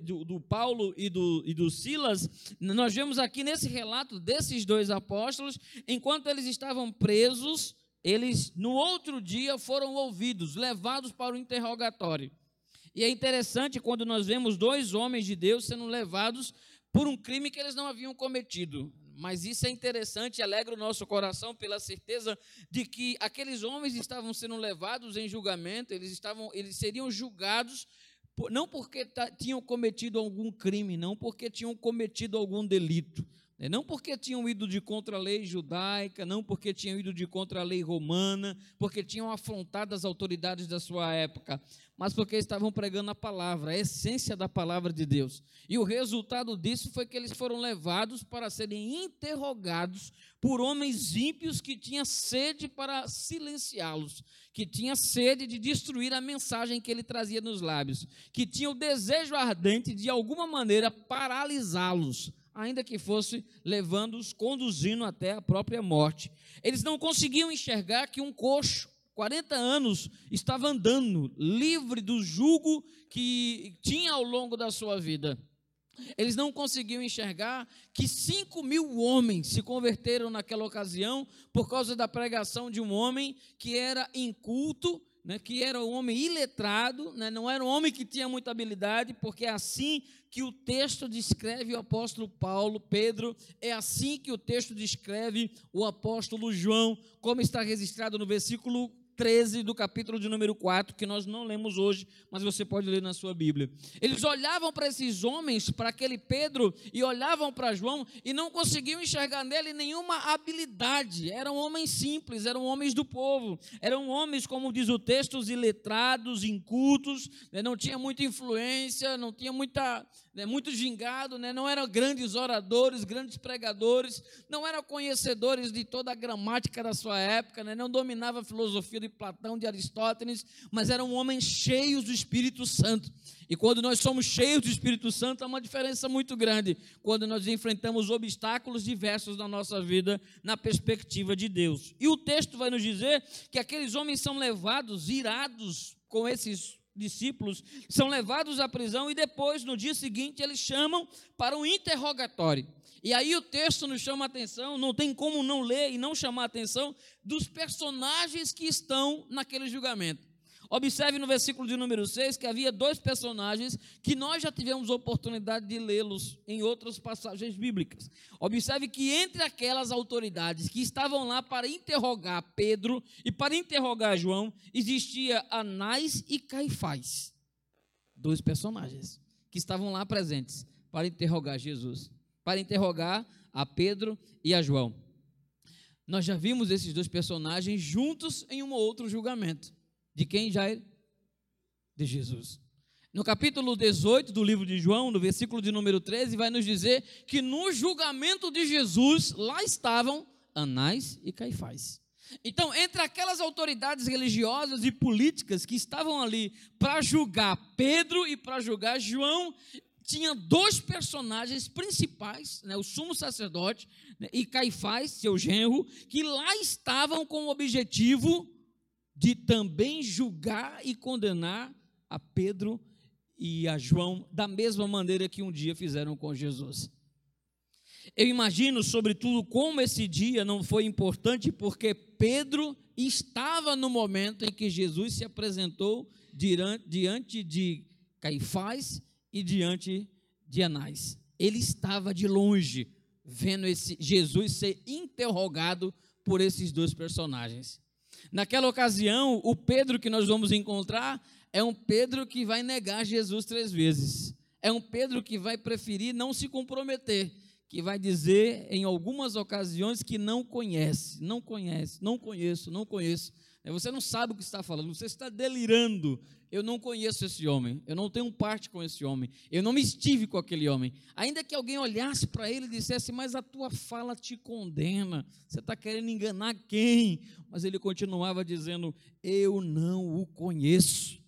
do Paulo e do Silas, nós vemos aqui nesse relato desses 2 apóstolos, enquanto eles estavam presos, eles no outro dia foram ouvidos, levados para o interrogatório. E é interessante quando nós vemos 2 homens de Deus sendo levados por um crime que eles não haviam cometido. Mas isso é interessante e alegra o nosso coração pela certeza de que aqueles homens estavam sendo levados em julgamento, eles seriam julgados não porque tinham cometido algum crime, não porque tinham cometido algum delito, não porque tinham ido de contra a lei judaica, não porque tinham ido de contra a lei romana, porque tinham afrontado as autoridades da sua época, mas porque estavam pregando a palavra, a essência da palavra de Deus. E o resultado disso foi que eles foram levados para serem interrogados por homens ímpios que tinham sede para silenciá-los, que tinham sede de destruir a mensagem que ele trazia nos lábios, que tinham o desejo ardente de alguma maneira paralisá-los, ainda que fosse levando-os, conduzindo até a própria morte. Eles não conseguiam enxergar que um coxo, 40 anos, estava andando livre do jugo que tinha ao longo da sua vida. Eles não conseguiam enxergar que 5.000 homens se converteram naquela ocasião por causa da pregação de um homem que era inculto, né, que era um homem iletrado, né, não era um homem que tinha muita habilidade, porque é assim que o texto descreve o apóstolo Pedro, é assim que o texto descreve o apóstolo João, como está registrado no versículo 13 do capítulo de número 4, que nós não lemos hoje, mas você pode ler na sua Bíblia. Eles olhavam para esses homens, para aquele Pedro, e olhavam para João, e não conseguiam enxergar nele nenhuma habilidade. Eram homens simples, eram homens do povo, eram homens, como diz o texto, iletrados, incultos, né, não tinha muita influência, não tinha muito gingado, né, não eram grandes oradores, grandes pregadores, não eram conhecedores de toda a gramática da sua época, né, não dominavam a filosofia de Platão, de Aristóteles, mas eram homens cheios do Espírito Santo. E quando nós somos cheios do Espírito Santo, há uma diferença muito grande quando nós enfrentamos obstáculos diversos na nossa vida, na perspectiva de Deus. E o texto vai nos dizer que aqueles homens são levados, irados com esses discípulos, são levados à prisão e depois, no dia seguinte, eles chamam para um interrogatório. E aí o texto nos chama a atenção, não tem como não ler e não chamar a atenção dos personagens que estão naquele julgamento. Observe no versículo de número 6 que havia 2 personagens que nós já tivemos oportunidade de lê-los em outras passagens bíblicas. Observe que entre aquelas autoridades que estavam lá para interrogar Pedro e para interrogar João, existia Anás e Caifás. 2 personagens que estavam lá presentes para interrogar Jesus, para interrogar a Pedro e a João. Nós já vimos esses 2 personagens juntos em um outro julgamento. De quem, Jair? De Jesus. No capítulo 18 do livro de João, no versículo de número 13, vai nos dizer que no julgamento de Jesus, lá estavam Anás e Caifás. Então, entre aquelas autoridades religiosas e políticas que estavam ali para julgar Pedro e para julgar João, tinha 2 personagens principais, né, o sumo sacerdote, né, e Caifás, seu genro, que lá estavam com o objetivo de também julgar e condenar a Pedro e a João, da mesma maneira que um dia fizeram com Jesus. Eu imagino, sobretudo, como esse dia não foi importante, porque Pedro estava no momento em que Jesus se apresentou diante de Caifás e diante de Anás. Ele estava de longe, vendo Jesus ser interrogado por esses dois personagens. Naquela ocasião, o Pedro que nós vamos encontrar é um Pedro que vai negar Jesus 3 vezes. É um Pedro que vai preferir não se comprometer, que vai dizer em algumas ocasiões que não conhece, não conheço. Você não sabe o que está falando, você está delirando. Eu não conheço esse homem, eu não tenho parte com esse homem, eu não me estive com aquele homem. Ainda que alguém olhasse para ele e dissesse, mas a tua fala te condena, você está querendo enganar quem? Mas ele continuava dizendo, eu não o conheço.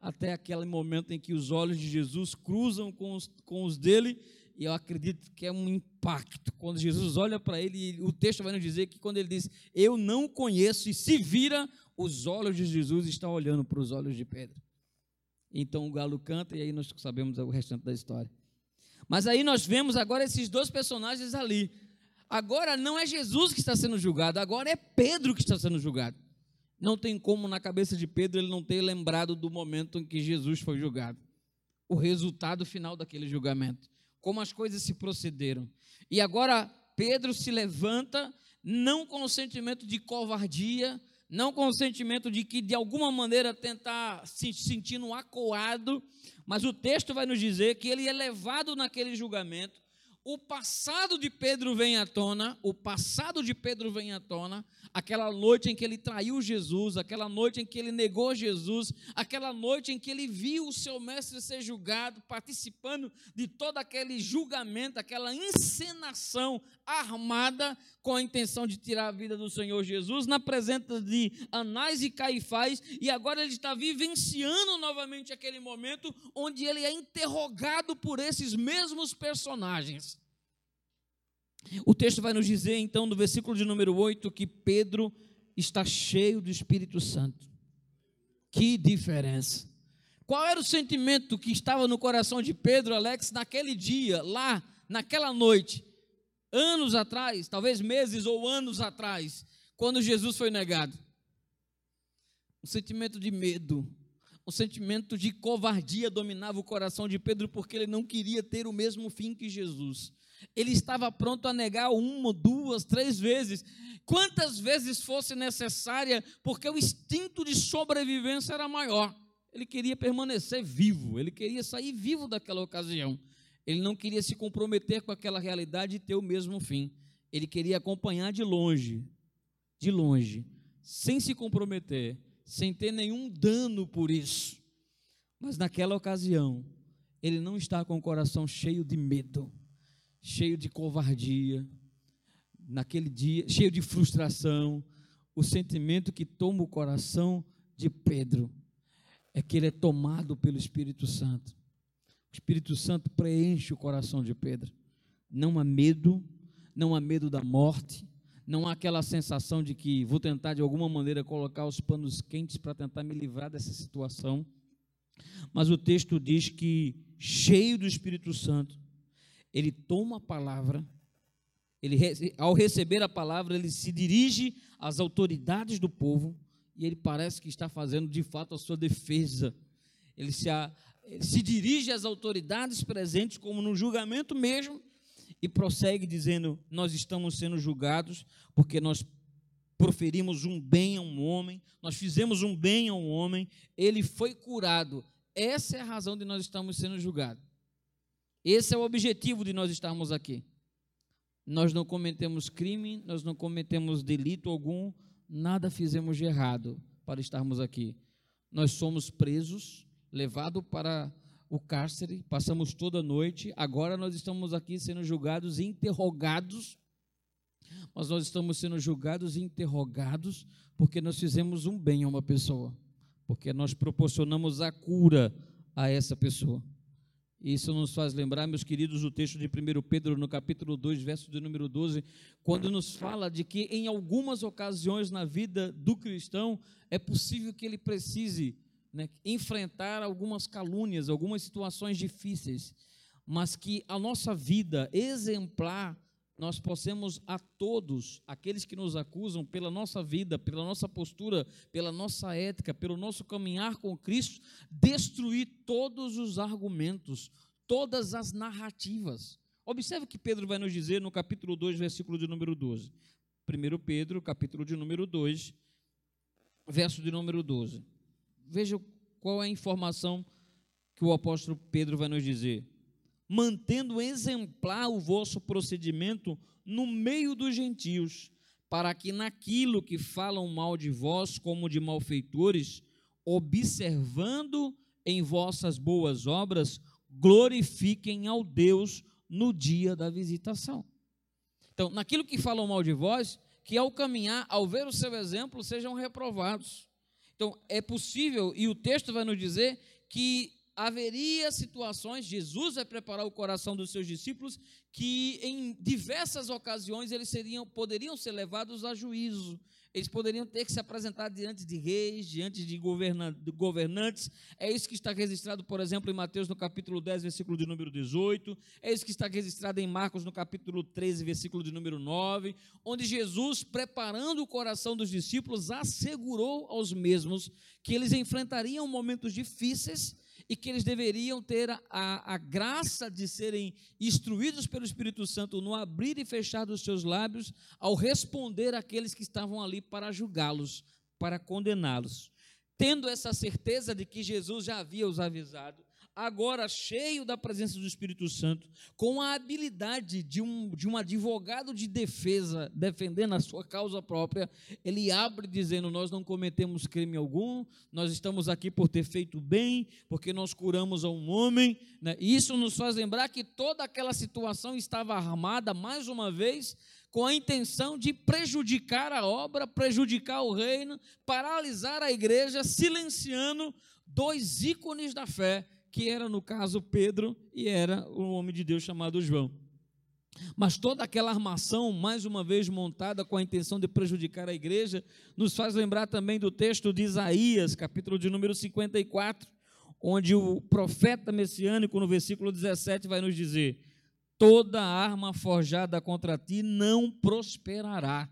Até aquele momento em que os olhos de Jesus cruzam com os dele, e eu acredito que é um impacto. Quando Jesus olha para ele, o texto vai nos dizer que quando ele diz, eu não conheço, e se vira, os olhos de Jesus estão olhando para os olhos de Pedro. Então o galo canta, e aí nós sabemos o restante da história. Mas aí nós vemos agora esses dois personagens ali. Agora não é Jesus que está sendo julgado, agora é Pedro que está sendo julgado. Não tem como na cabeça de Pedro ele não ter lembrado do momento em que Jesus foi julgado. O resultado final daquele julgamento. Como as coisas se procederam. E agora Pedro se levanta, não com o sentimento de covardia, não com o sentimento de que de alguma maneira tentar se sentindo acuado, mas o texto vai nos dizer que ele é levado naquele julgamento. O passado de Pedro vem à tona, aquela noite em que ele traiu Jesus, aquela noite em que ele negou Jesus, aquela noite em que ele viu o seu mestre ser julgado, participando de todo aquele julgamento, aquela encenação armada com a intenção de tirar a vida do Senhor Jesus, na presença de Anás e Caifás, e agora ele está vivenciando novamente aquele momento onde ele é interrogado por esses mesmos personagens. O texto vai nos dizer, então, no versículo de número 8, que Pedro está cheio do Espírito Santo. Que diferença! Qual era o sentimento que estava no coração de Pedro, Alex, naquele dia, lá, naquela noite, anos atrás, talvez meses ou anos atrás, quando Jesus foi negado? Um sentimento de medo, um sentimento de covardia dominava o coração de Pedro, porque ele não queria ter o mesmo fim que Jesus. Ele estava pronto a negar 1, 2, 3 vezes, quantas vezes fosse necessária, porque o instinto de sobrevivência era maior. Ele queria permanecer vivo, ele queria sair vivo daquela ocasião. Ele não queria se comprometer com aquela realidade e ter o mesmo fim. Ele queria acompanhar de longe, sem se comprometer, sem ter nenhum dano por isso. Mas naquela ocasião, ele não está com o coração cheio de medo, cheio de covardia, naquele dia, cheio de frustração. O sentimento que toma o coração de Pedro é que ele é tomado pelo Espírito Santo. O Espírito Santo preenche o coração de Pedro. Não há medo da morte, não há aquela sensação de que vou tentar de alguma maneira colocar os panos quentes para tentar me livrar dessa situação. Mas o texto diz que, cheio do Espírito Santo, ele toma a palavra, ao receber a palavra, ele se dirige às autoridades do povo, e ele parece que está fazendo de fato a sua defesa. Ele se dirige às autoridades presentes, como no julgamento mesmo, e prossegue dizendo, nós estamos sendo julgados, porque nós proferimos um bem a um homem, nós fizemos um bem a um homem, ele foi curado. Essa é a razão de nós estarmos sendo julgados. Esse é o objetivo de nós estarmos aqui. Nós não cometemos crime, nós não cometemos delito algum, nada fizemos de errado para estarmos aqui. Nós somos presos, levados para o cárcere, passamos toda a noite, agora nós estamos aqui sendo julgados e interrogados, mas nós estamos sendo julgados e interrogados porque nós fizemos um bem a uma pessoa, porque nós proporcionamos a cura a essa pessoa. Isso nos faz lembrar, meus queridos, o texto de 1 Pedro, no capítulo 2, verso de número 12, quando nos fala de que em algumas ocasiões na vida do cristão é possível que ele precise, enfrentar algumas calúnias, algumas situações difíceis, mas que a nossa vida exemplar, nós possamos a todos, aqueles que nos acusam pela nossa vida, pela nossa postura, pela nossa ética, pelo nosso caminhar com Cristo, destruir todos os argumentos, todas as narrativas. Observe o que Pedro vai nos dizer no capítulo 2, versículo de número 12. 1 Pedro, capítulo de número 2, verso de número 12. Veja qual é a informação que o apóstolo Pedro vai nos dizer. Mantendo exemplar o vosso procedimento no meio dos gentios, para que naquilo que falam mal de vós como de malfeitores, observando em vossas boas obras, glorifiquem ao Deus no dia da visitação. Então, naquilo que falam mal de vós, que ao caminhar, ao ver o seu exemplo, sejam reprovados. Então, é possível, e o texto vai nos dizer que haveria situações, Jesus vai preparar o coração dos seus discípulos, que em diversas ocasiões eles poderiam ser levados a juízo, eles poderiam ter que se apresentar diante de reis, diante de governantes. É isso que está registrado, por exemplo, em Mateus no capítulo 10, versículo de número 18, é isso que está registrado em Marcos no capítulo 13, versículo de número 9, onde Jesus, preparando o coração dos discípulos, assegurou aos mesmos que eles enfrentariam momentos difíceis e que eles deveriam ter a graça de serem instruídos pelo Espírito Santo no abrir e fechar dos seus lábios ao responder àqueles que estavam ali para julgá-los, para condená-los. Tendo essa certeza de que Jesus já havia os avisado, agora cheio da presença do Espírito Santo, com a habilidade de um advogado de defesa, defendendo a sua causa própria, ele abre dizendo: nós não cometemos crime algum, nós estamos aqui por ter feito bem, porque nós curamos a um homem, né? E isso nos faz lembrar que toda aquela situação estava armada, mais uma vez, com a intenção de prejudicar a obra, prejudicar o reino, paralisar a igreja, silenciando dois ícones da fé, que era, no caso, Pedro, e era um homem de Deus chamado João. Mas toda aquela armação, mais uma vez montada com a intenção de prejudicar a igreja, nos faz lembrar também do texto de Isaías, capítulo de número 54, onde o profeta messiânico, no versículo 17, vai nos dizer: toda arma forjada contra ti não prosperará,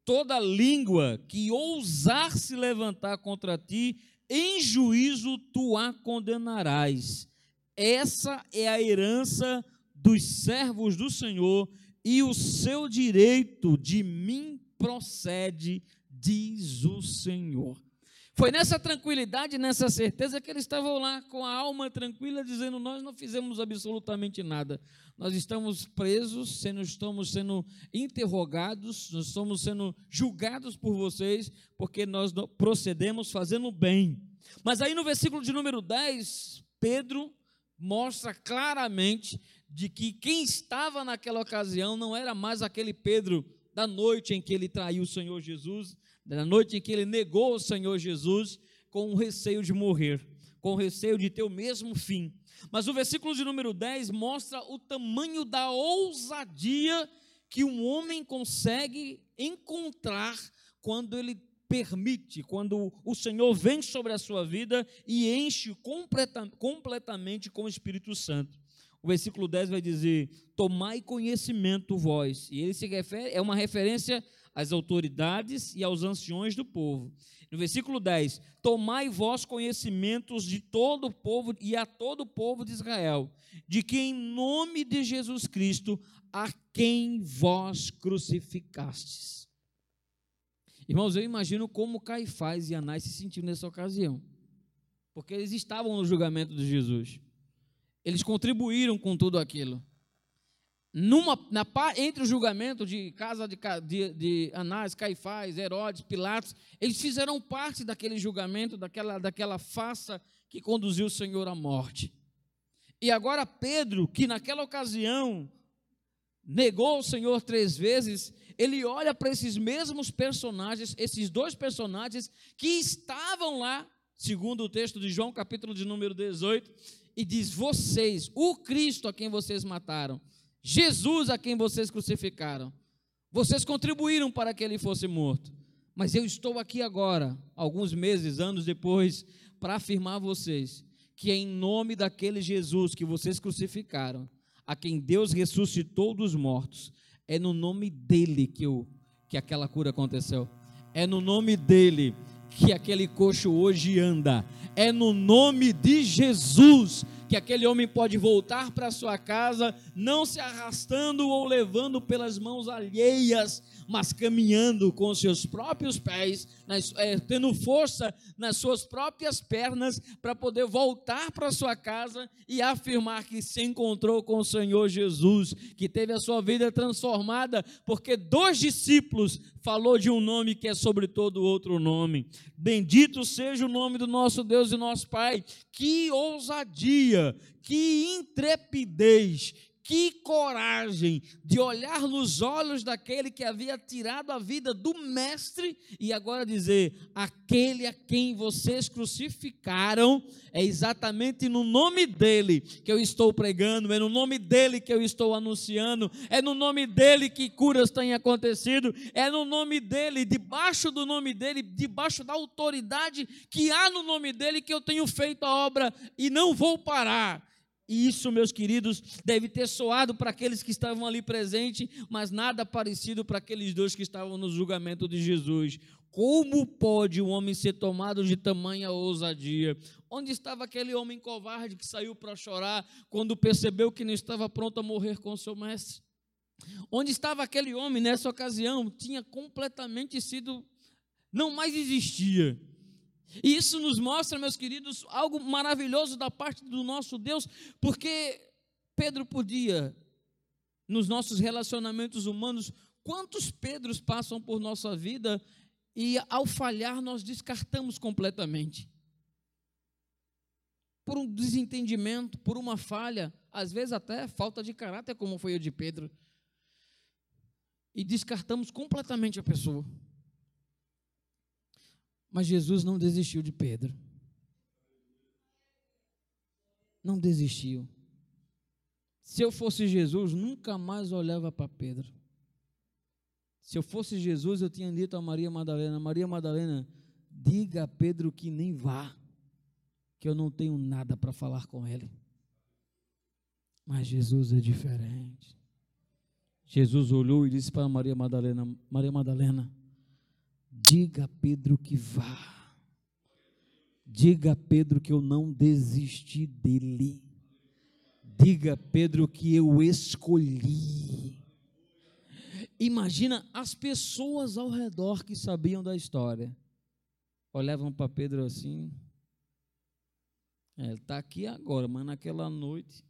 toda língua que ousar se levantar contra ti, em juízo tu a condenarás. Essa é a herança dos servos do Senhor, e o seu direito de mim procede, diz o Senhor. Foi nessa tranquilidade, nessa certeza, que eles estavam lá com a alma tranquila, dizendo: nós não fizemos absolutamente nada, nós estamos presos, estamos sendo interrogados, nós estamos sendo julgados por vocês, porque nós procedemos fazendo bem. Mas aí no versículo de número 10, Pedro mostra claramente de que quem estava naquela ocasião não era mais aquele Pedro da noite em que ele traiu o Senhor Jesus, da noite em que ele negou o Senhor Jesus, com o receio de morrer, com o receio de ter o mesmo fim. Mas o versículo de número 10 mostra o tamanho da ousadia que um homem consegue encontrar quando ele permite, quando o Senhor vem sobre a sua vida e enche completamente com o Espírito Santo. O versículo 10 vai dizer: tomai conhecimento vós, e ele se refere, é uma referência às autoridades e aos anciões do povo. No versículo 10, tomai vós conhecimentos de todo o povo e a todo o povo de Israel, de que em nome de Jesus Cristo, a quem vós crucificastes. Irmãos, eu imagino como Caifás e Anás se sentiram nessa ocasião, porque eles estavam no julgamento de Jesus, eles contribuíram com tudo aquilo. Entre o julgamento de casa de Anás, Caifás, Herodes, Pilatos, eles fizeram parte daquele julgamento, daquela farsa que conduziu o Senhor à morte. E agora Pedro, que naquela ocasião negou o Senhor 3 vezes, ele olha para esses mesmos personagens, esses dois personagens que estavam lá, segundo o texto de João, capítulo de número 18, e diz: vocês, o Cristo a quem vocês mataram, Jesus a quem vocês crucificaram, vocês contribuíram para que ele fosse morto, mas eu estou aqui agora, alguns meses, anos depois, para afirmar a vocês que é em nome daquele Jesus que vocês crucificaram, a quem Deus ressuscitou dos mortos, é no nome dele que aquela cura aconteceu, é no nome dele que aquele coxo hoje anda, é no nome de Jesus que aquele homem pode voltar para sua casa, não se arrastando ou levando pelas mãos alheias, mas caminhando com seus próprios pés, tendo força nas suas próprias pernas, para poder voltar para sua casa e afirmar que se encontrou com o Senhor Jesus, que teve a sua vida transformada, porque 2 discípulos falou de um nome que é sobre todo outro nome. Bendito seja o nome do nosso Deus e nosso Pai. Que ousadia, que intrepidez, que coragem de olhar nos olhos daquele que havia tirado a vida do mestre e agora dizer: aquele a quem vocês crucificaram, é exatamente no nome dele que eu estou pregando, é no nome dele que eu estou anunciando, é no nome dele que curas têm acontecido, é no nome dele, debaixo do nome dele, debaixo da autoridade que há no nome dele, que eu tenho feito a obra e não vou parar. E isso, meus queridos, deve ter soado para aqueles que estavam ali presentes, mas nada parecido para aqueles 2 que estavam no julgamento de Jesus. Como pode um homem ser tomado de tamanha ousadia? Onde estava aquele homem covarde que saiu para chorar quando percebeu que não estava pronto a morrer com o seu mestre? Onde estava aquele homem nessa ocasião? Tinha completamente sido, não mais existia. E isso nos mostra, meus queridos, algo maravilhoso da parte do nosso Deus, porque Pedro podia, nos nossos relacionamentos humanos, quantos Pedros passam por nossa vida e ao falhar nós descartamos completamente? Por um desentendimento, por uma falha, às vezes até falta de caráter, como foi o de Pedro, e descartamos completamente a pessoa. Mas Jesus não desistiu de Pedro. Não desistiu. Se eu fosse Jesus, nunca mais olhava para Pedro. Se eu fosse Jesus, eu tinha dito a Maria Madalena: Maria Madalena, diga a Pedro que nem vá, que eu não tenho nada para falar com ele. Mas Jesus é diferente. Jesus olhou e disse para Maria Madalena: Maria Madalena, diga a Pedro que vá. Diga a Pedro que eu não desisti dele. Diga a Pedro que eu escolhi. Imagina as pessoas ao redor que sabiam da história. Olhavam para Pedro assim. Ele está aqui agora, mas naquela noite,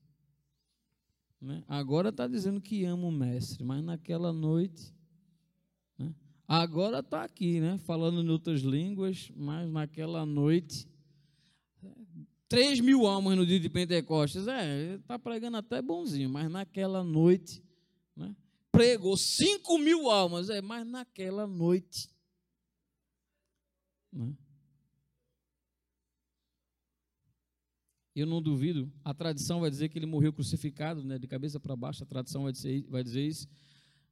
né? Agora está dizendo que ama o mestre, mas naquela noite, né? Agora está aqui, né? Falando em outras línguas, mas naquela noite, 3.000 almas no dia de Pentecostes, ele está pregando até bonzinho, mas naquela noite, né? Pregou 5.000 almas, mas naquela noite, né? Eu não duvido, a tradição vai dizer que ele morreu crucificado, né, de cabeça para baixo, a tradição vai dizer isso,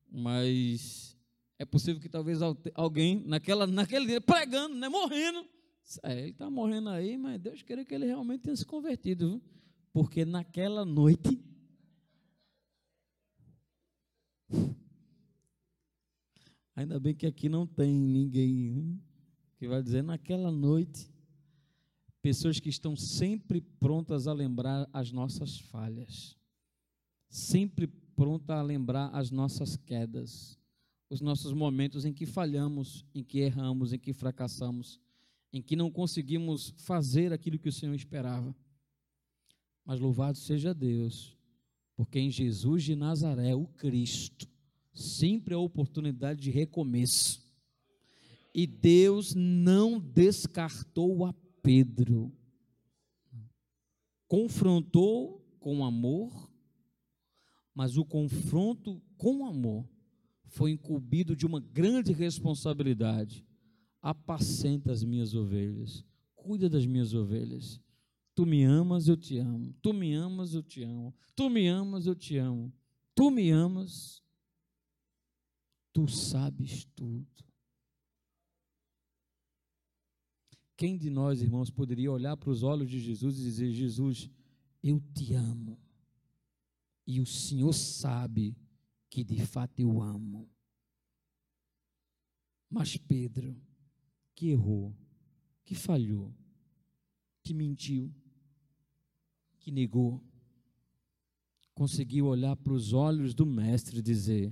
mas é possível que talvez alguém, naquele dia, pregando, né, morrendo, ele está morrendo aí, mas Deus queria que ele realmente tenha se convertido, viu? Porque naquela noite, ainda bem que aqui não tem ninguém que vai dizer naquela noite. Pessoas que estão sempre prontas a lembrar as nossas falhas, sempre prontas a lembrar as nossas quedas, os nossos momentos em que falhamos, em que erramos, em que fracassamos, em que não conseguimos fazer aquilo que o Senhor esperava. Mas louvado seja Deus, porque em Jesus de Nazaré, o Cristo, sempre há oportunidade de recomeço. E Deus não descartou a Pedro. Confrontou com amor, mas o confronto com amor foi incumbido de uma grande responsabilidade. Apacenta as minhas ovelhas, cuida das minhas ovelhas. Tu me amas, eu te amo. Tu me amas, eu te amo. Tu me amas, eu te amo. Tu me amas, tu sabes tudo. Quem de nós, irmãos, poderia olhar para os olhos de Jesus e dizer: Jesus, eu te amo, e o Senhor sabe que de fato eu amo. Mas Pedro, que errou, que falhou, que mentiu, que negou, conseguiu olhar para os olhos do Mestre e dizer: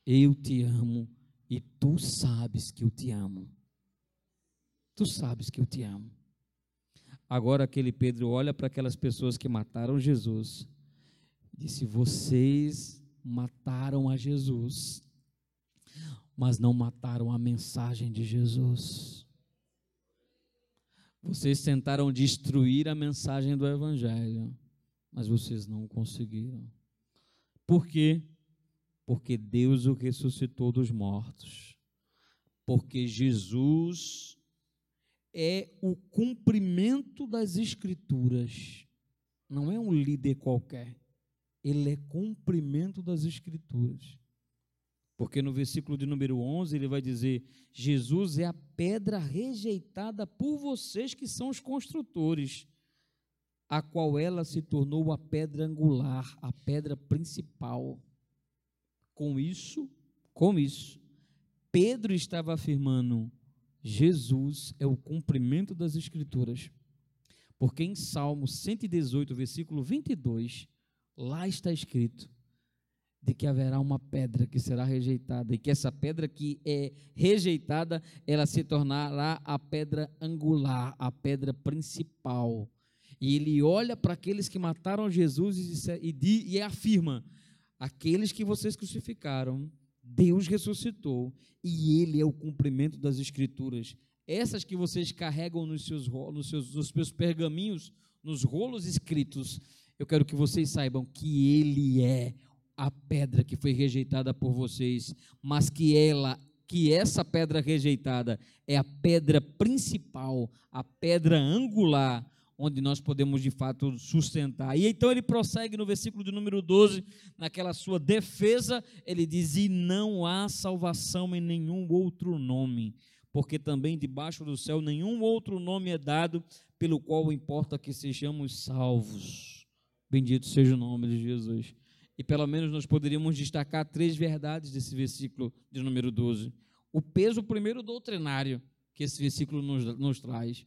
eu te amo e tu sabes que eu te amo. Tu sabes que eu te amo. Agora aquele Pedro olha para aquelas pessoas que mataram Jesus e disse: vocês mataram a Jesus, mas não mataram a mensagem de Jesus. Vocês tentaram destruir a mensagem do Evangelho, mas vocês não conseguiram. Por quê? Porque Deus o ressuscitou dos mortos. Porque Jesus é o cumprimento das Escrituras. Não é um líder qualquer. Ele é cumprimento das Escrituras. Porque no versículo de número 11 ele vai dizer: Jesus é a pedra rejeitada por vocês que são os construtores, a qual ela se tornou a pedra angular, a pedra principal. Com isso, Pedro estava afirmando: Jesus é o cumprimento das Escrituras. Porque em Salmo 118, versículo 22, lá está escrito de que haverá uma pedra que será rejeitada, e que essa pedra que é rejeitada, ela se tornará a pedra angular, a pedra principal. E ele olha para aqueles que mataram Jesus e afirma: aqueles que vocês crucificaram, Deus ressuscitou, e ele é o cumprimento das Escrituras. Essas que vocês carregam nos seus pergaminhos, nos rolos escritos, eu quero que vocês saibam que ele é a pedra que foi rejeitada por vocês, mas que essa pedra rejeitada é a pedra principal, a pedra angular, onde nós podemos de fato sustentar. E então ele prossegue no versículo de número 12, naquela sua defesa, ele diz: e não há salvação em nenhum outro nome, porque também debaixo do céu nenhum outro nome é dado, pelo qual importa que sejamos salvos. Bendito seja o nome de Jesus. E pelo menos nós poderíamos destacar 3 verdades desse versículo de número 12. O peso primeiro doutrinário que esse versículo nos traz.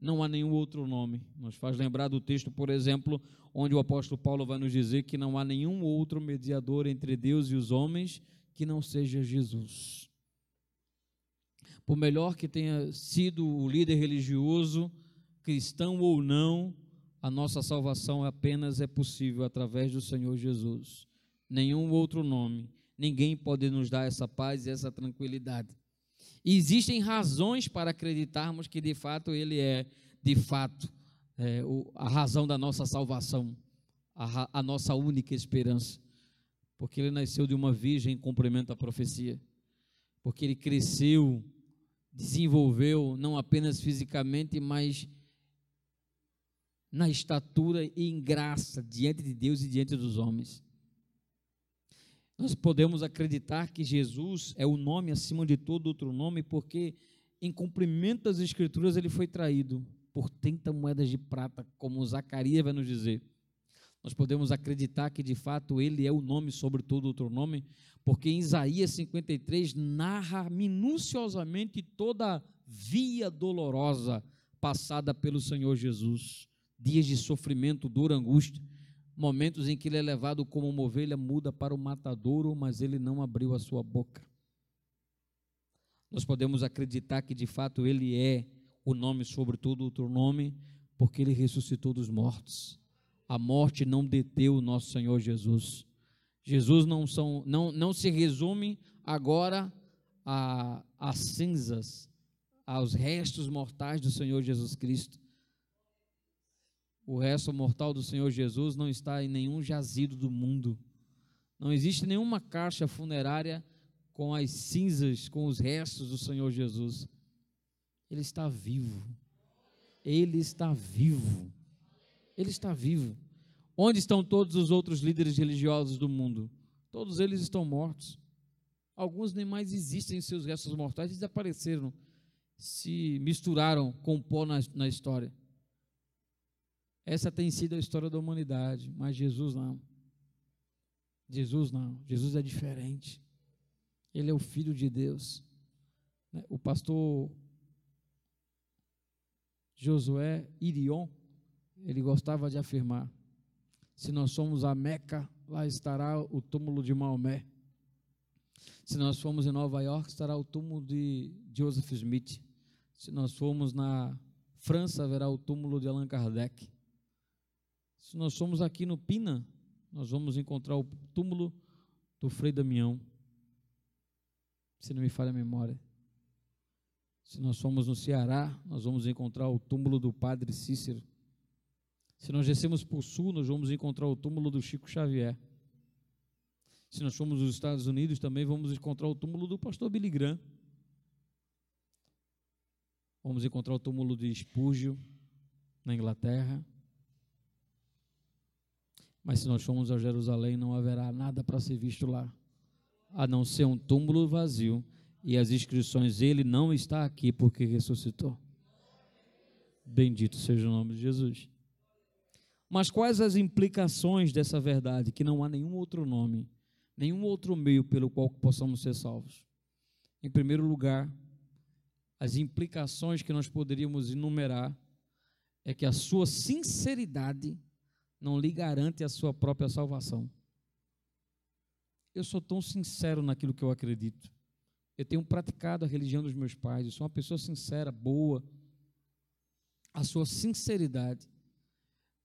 Não há nenhum outro nome. Nos faz lembrar do texto, por exemplo, onde o apóstolo Paulo vai nos dizer que não há nenhum outro mediador entre Deus e os homens que não seja Jesus. Por melhor que tenha sido o líder religioso, cristão ou não, a nossa salvação apenas é possível através do Senhor Jesus. Nenhum outro nome. Ninguém pode nos dar essa paz e essa tranquilidade. E existem razões para acreditarmos que de fato ele é, a razão da nossa salvação, a nossa única esperança. Porque ele nasceu de uma virgem em cumprimento à profecia. Porque ele cresceu, desenvolveu, não apenas fisicamente, mas na estatura e em graça diante de Deus e diante dos homens. Nós podemos acreditar que Jesus é o nome acima de todo outro nome, porque em cumprimento das Escrituras ele foi traído por 30 moedas de prata, como Zacarias vai nos dizer. Nós podemos acreditar que de fato ele é o nome sobre todo outro nome, porque em Isaías 53 narra minuciosamente toda a via dolorosa passada pelo Senhor Jesus. Dias de sofrimento, dor, angústia, momentos em que ele é levado como uma ovelha muda para o matadouro, mas ele não abriu a sua boca. Nós podemos acreditar que de fato ele é o nome sobre todo outro nome, porque ele ressuscitou dos mortos. A morte não deteu o nosso Senhor Jesus. Jesus não se resume agora às cinzas, aos restos mortais do Senhor Jesus Cristo. O resto mortal do Senhor Jesus não está em nenhum jazido do mundo. Não existe nenhuma caixa funerária com as cinzas, com os restos do Senhor Jesus. Ele está vivo. Ele está vivo. Ele está vivo. Onde estão todos os outros líderes religiosos do mundo? Todos eles estão mortos. Alguns nem mais existem em seus restos mortais, desapareceram, se misturaram com o pó na história. Essa tem sido a história da humanidade, mas Jesus não. Jesus não. Jesus é diferente. Ele é o Filho de Deus. O pastor Josué Irion, ele gostava de afirmar: se nós somos a Meca, lá estará o túmulo de Maomé. Se nós formos em Nova York, estará o túmulo de Joseph Smith. Se nós formos na França, haverá o túmulo de Allan Kardec. Se nós somos aqui no Pina, nós vamos encontrar o túmulo do Frei Damião, se não me falha a memória. Se nós formos no Ceará, nós vamos encontrar o túmulo do Padre Cícero. Se nós descemos para o sul, nós vamos encontrar o túmulo do Chico Xavier. Se nós formos nos Estados Unidos, também vamos encontrar o túmulo do pastor Billy Graham. Vamos encontrar o túmulo de Spurgeon, na Inglaterra. Mas se nós formos a Jerusalém, não haverá nada para ser visto lá, a não ser um túmulo vazio e as inscrições: ele não está aqui porque ressuscitou. Bendito seja o nome de Jesus. Mas quais as implicações dessa verdade? Que não há nenhum outro nome, nenhum outro meio pelo qual possamos ser salvos. Em primeiro lugar, as implicações que nós poderíamos enumerar é que a sua sinceridade não lhe garante a sua própria salvação. Eu sou tão sincero naquilo que eu acredito. Eu tenho praticado a religião dos meus pais, eu sou uma pessoa sincera, boa. A sua sinceridade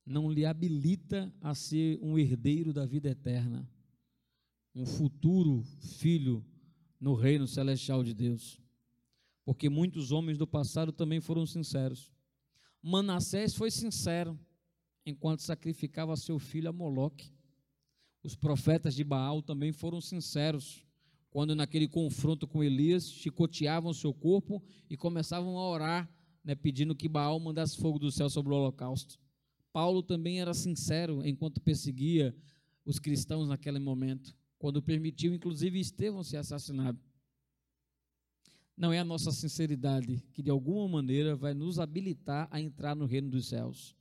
não lhe habilita a ser um herdeiro da vida eterna, um futuro filho no reino celestial de Deus. Porque muitos homens do passado também foram sinceros. Manassés foi sincero enquanto sacrificava seu filho a Moloque. Os profetas de Baal também foram sinceros quando naquele confronto com Elias chicoteavam seu corpo e começavam a orar, pedindo que Baal mandasse fogo do céu sobre o holocausto. Paulo também era sincero enquanto perseguia os cristãos naquele momento, quando permitiu inclusive Estevão ser assassinado. Não é a nossa sinceridade que de alguma maneira vai nos habilitar a entrar no reino dos céus.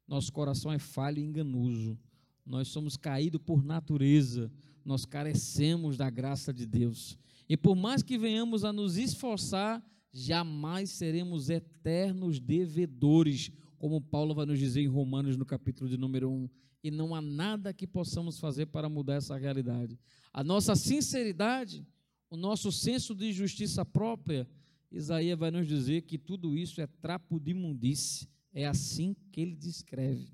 Nosso coração é falho e enganoso. Nós somos caídos por natureza. Nós carecemos da graça de Deus. E por mais que venhamos a nos esforçar, jamais seremos eternos devedores, como Paulo vai nos dizer em Romanos, no capítulo de número 1. E não há nada que possamos fazer para mudar essa realidade. A nossa sinceridade, o nosso senso de justiça própria, Isaías vai nos dizer que tudo isso é trapo de imundície. É assim que ele descreve.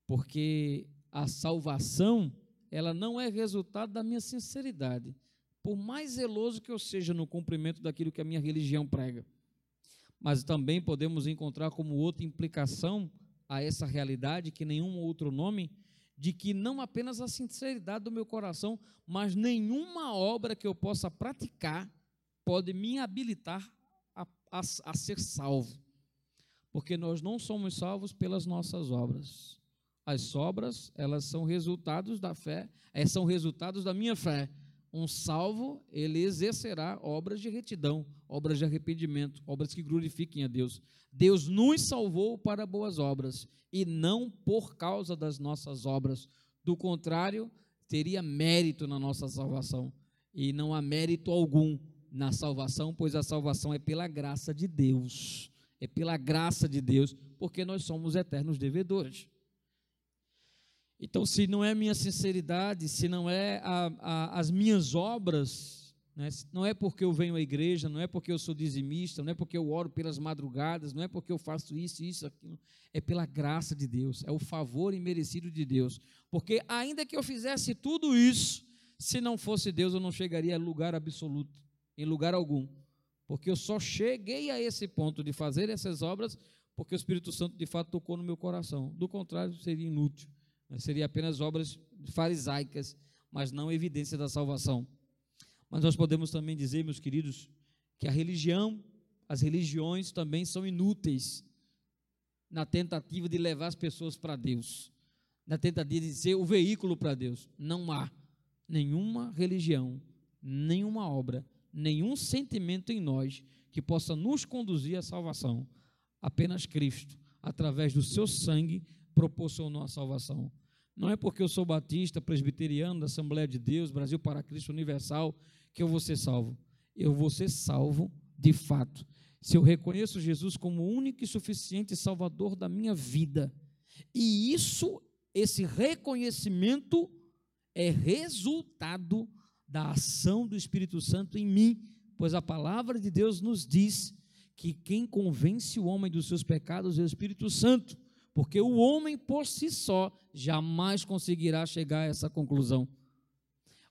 Porque a salvação, ela não é resultado da minha sinceridade, por mais zeloso que eu seja no cumprimento daquilo que a minha religião prega. Mas também podemos encontrar como outra implicação a essa realidade, que nenhum outro nome, de que não apenas a sinceridade do meu coração, mas nenhuma obra que eu possa praticar pode me habilitar a ser salvo. Porque nós não somos salvos pelas nossas obras. As obras, elas são resultados da fé, são resultados da minha fé. Um salvo, ele exercerá obras de retidão, obras de arrependimento, obras que glorifiquem a Deus. Deus nos salvou para boas obras e não por causa das nossas obras. Do contrário, teria mérito na nossa salvação. E não há mérito algum na salvação, pois a salvação é pela graça de Deus. É pela graça de Deus, porque nós somos eternos devedores. Então, se não é minha sinceridade, se não é as minhas obras, não é porque eu venho à igreja, não é porque eu sou dizimista, não é porque eu oro pelas madrugadas, não é porque eu faço isso, aquilo, é pela graça de Deus, é o favor imerecido de Deus. Porque ainda que eu fizesse tudo isso, se não fosse Deus, eu não chegaria a lugar absoluto, em lugar algum. Porque eu só cheguei a esse ponto de fazer essas obras porque o Espírito Santo de fato tocou no meu coração. Do contrário, seria inútil. Seria apenas obras farisaicas, mas não evidência da salvação. Mas nós podemos também dizer, meus queridos, que a religião, as religiões também são inúteis na tentativa de levar as pessoas para Deus, na tentativa de ser o veículo para Deus. Não há nenhuma religião, nenhuma obra, nenhum sentimento em nós que possa nos conduzir à salvação. Apenas Cristo, através do seu sangue, proporcionou a salvação. Não é porque eu sou batista, presbiteriano, da Assembleia de Deus, Brasil para Cristo Universal, que eu vou ser salvo. Eu vou ser salvo de fato se eu reconheço Jesus como o único e suficiente Salvador da minha vida, E esse reconhecimento é resultado da ação do Espírito Santo em mim, pois a palavra de Deus nos diz que quem convence o homem dos seus pecados é o Espírito Santo, porque o homem por si só jamais conseguirá chegar a essa conclusão.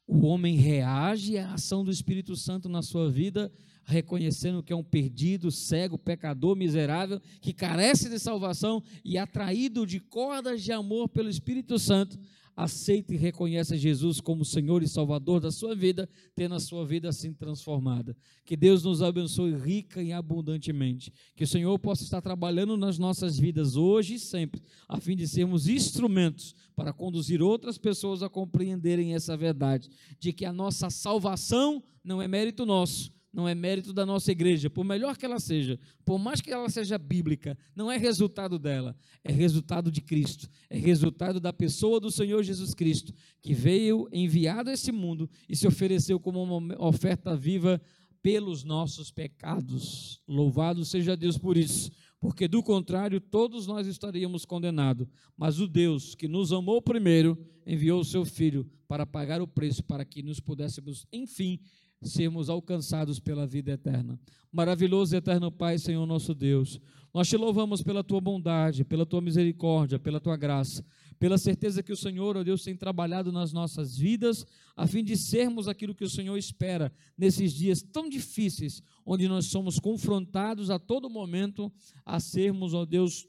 O homem reage à ação do Espírito Santo na sua vida, reconhecendo que é um perdido, cego, pecador, miserável, que carece de salvação e atraído de cordas de amor pelo Espírito Santo, aceita e reconhece Jesus como Senhor e Salvador da sua vida, tendo a sua vida assim transformada. Que Deus nos abençoe rica e abundantemente. Que o Senhor possa estar trabalhando nas nossas vidas hoje e sempre, a fim de sermos instrumentos para conduzir outras pessoas a compreenderem essa verdade, de que a nossa salvação não é mérito nosso, não é mérito da nossa igreja, por melhor que ela seja, por mais que ela seja bíblica, não é resultado dela, é resultado de Cristo, é resultado da pessoa do Senhor Jesus Cristo, que veio enviado a esse mundo e se ofereceu como uma oferta viva pelos nossos pecados. Louvado seja Deus por isso, porque do contrário todos nós estaríamos condenados, mas o Deus que nos amou primeiro, enviou o seu Filho para pagar o preço, para que nos pudéssemos, enfim, sermos alcançados pela vida eterna. Maravilhoso e eterno Pai, Senhor nosso Deus, nós te louvamos pela tua bondade, pela tua misericórdia, pela tua graça, pela certeza que o Senhor, ó Deus, tem trabalhado nas nossas vidas, a fim de sermos aquilo que o Senhor espera nesses dias tão difíceis, onde nós somos confrontados a todo momento a sermos, ó Deus,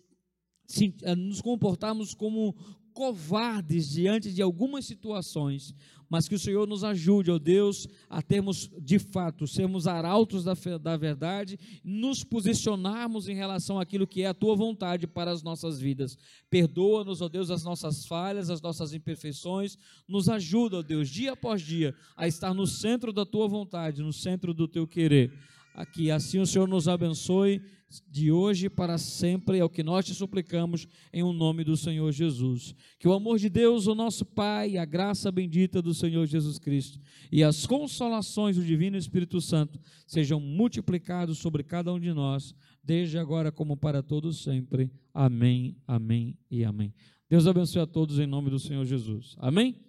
a nos comportarmos como covardes diante de algumas situações, mas que o Senhor nos ajude, ó Deus, a termos de fato, sermos arautos da verdade, nos posicionarmos em relação àquilo que é a tua vontade para as nossas vidas. Perdoa-nos, ó Deus, as nossas falhas, as nossas imperfeições, nos ajuda, ó Deus, dia após dia, a estar no centro da tua vontade, no centro do teu querer. Aqui, assim o Senhor nos abençoe de hoje para sempre, é o que nós te suplicamos em o nome do Senhor Jesus. Que o amor de Deus, o nosso Pai, a graça bendita do Senhor Jesus Cristo e as consolações do Divino Espírito Santo sejam multiplicados sobre cada um de nós, desde agora como para todos sempre. Amém, amém e amém. Deus abençoe a todos em nome do Senhor Jesus. Amém?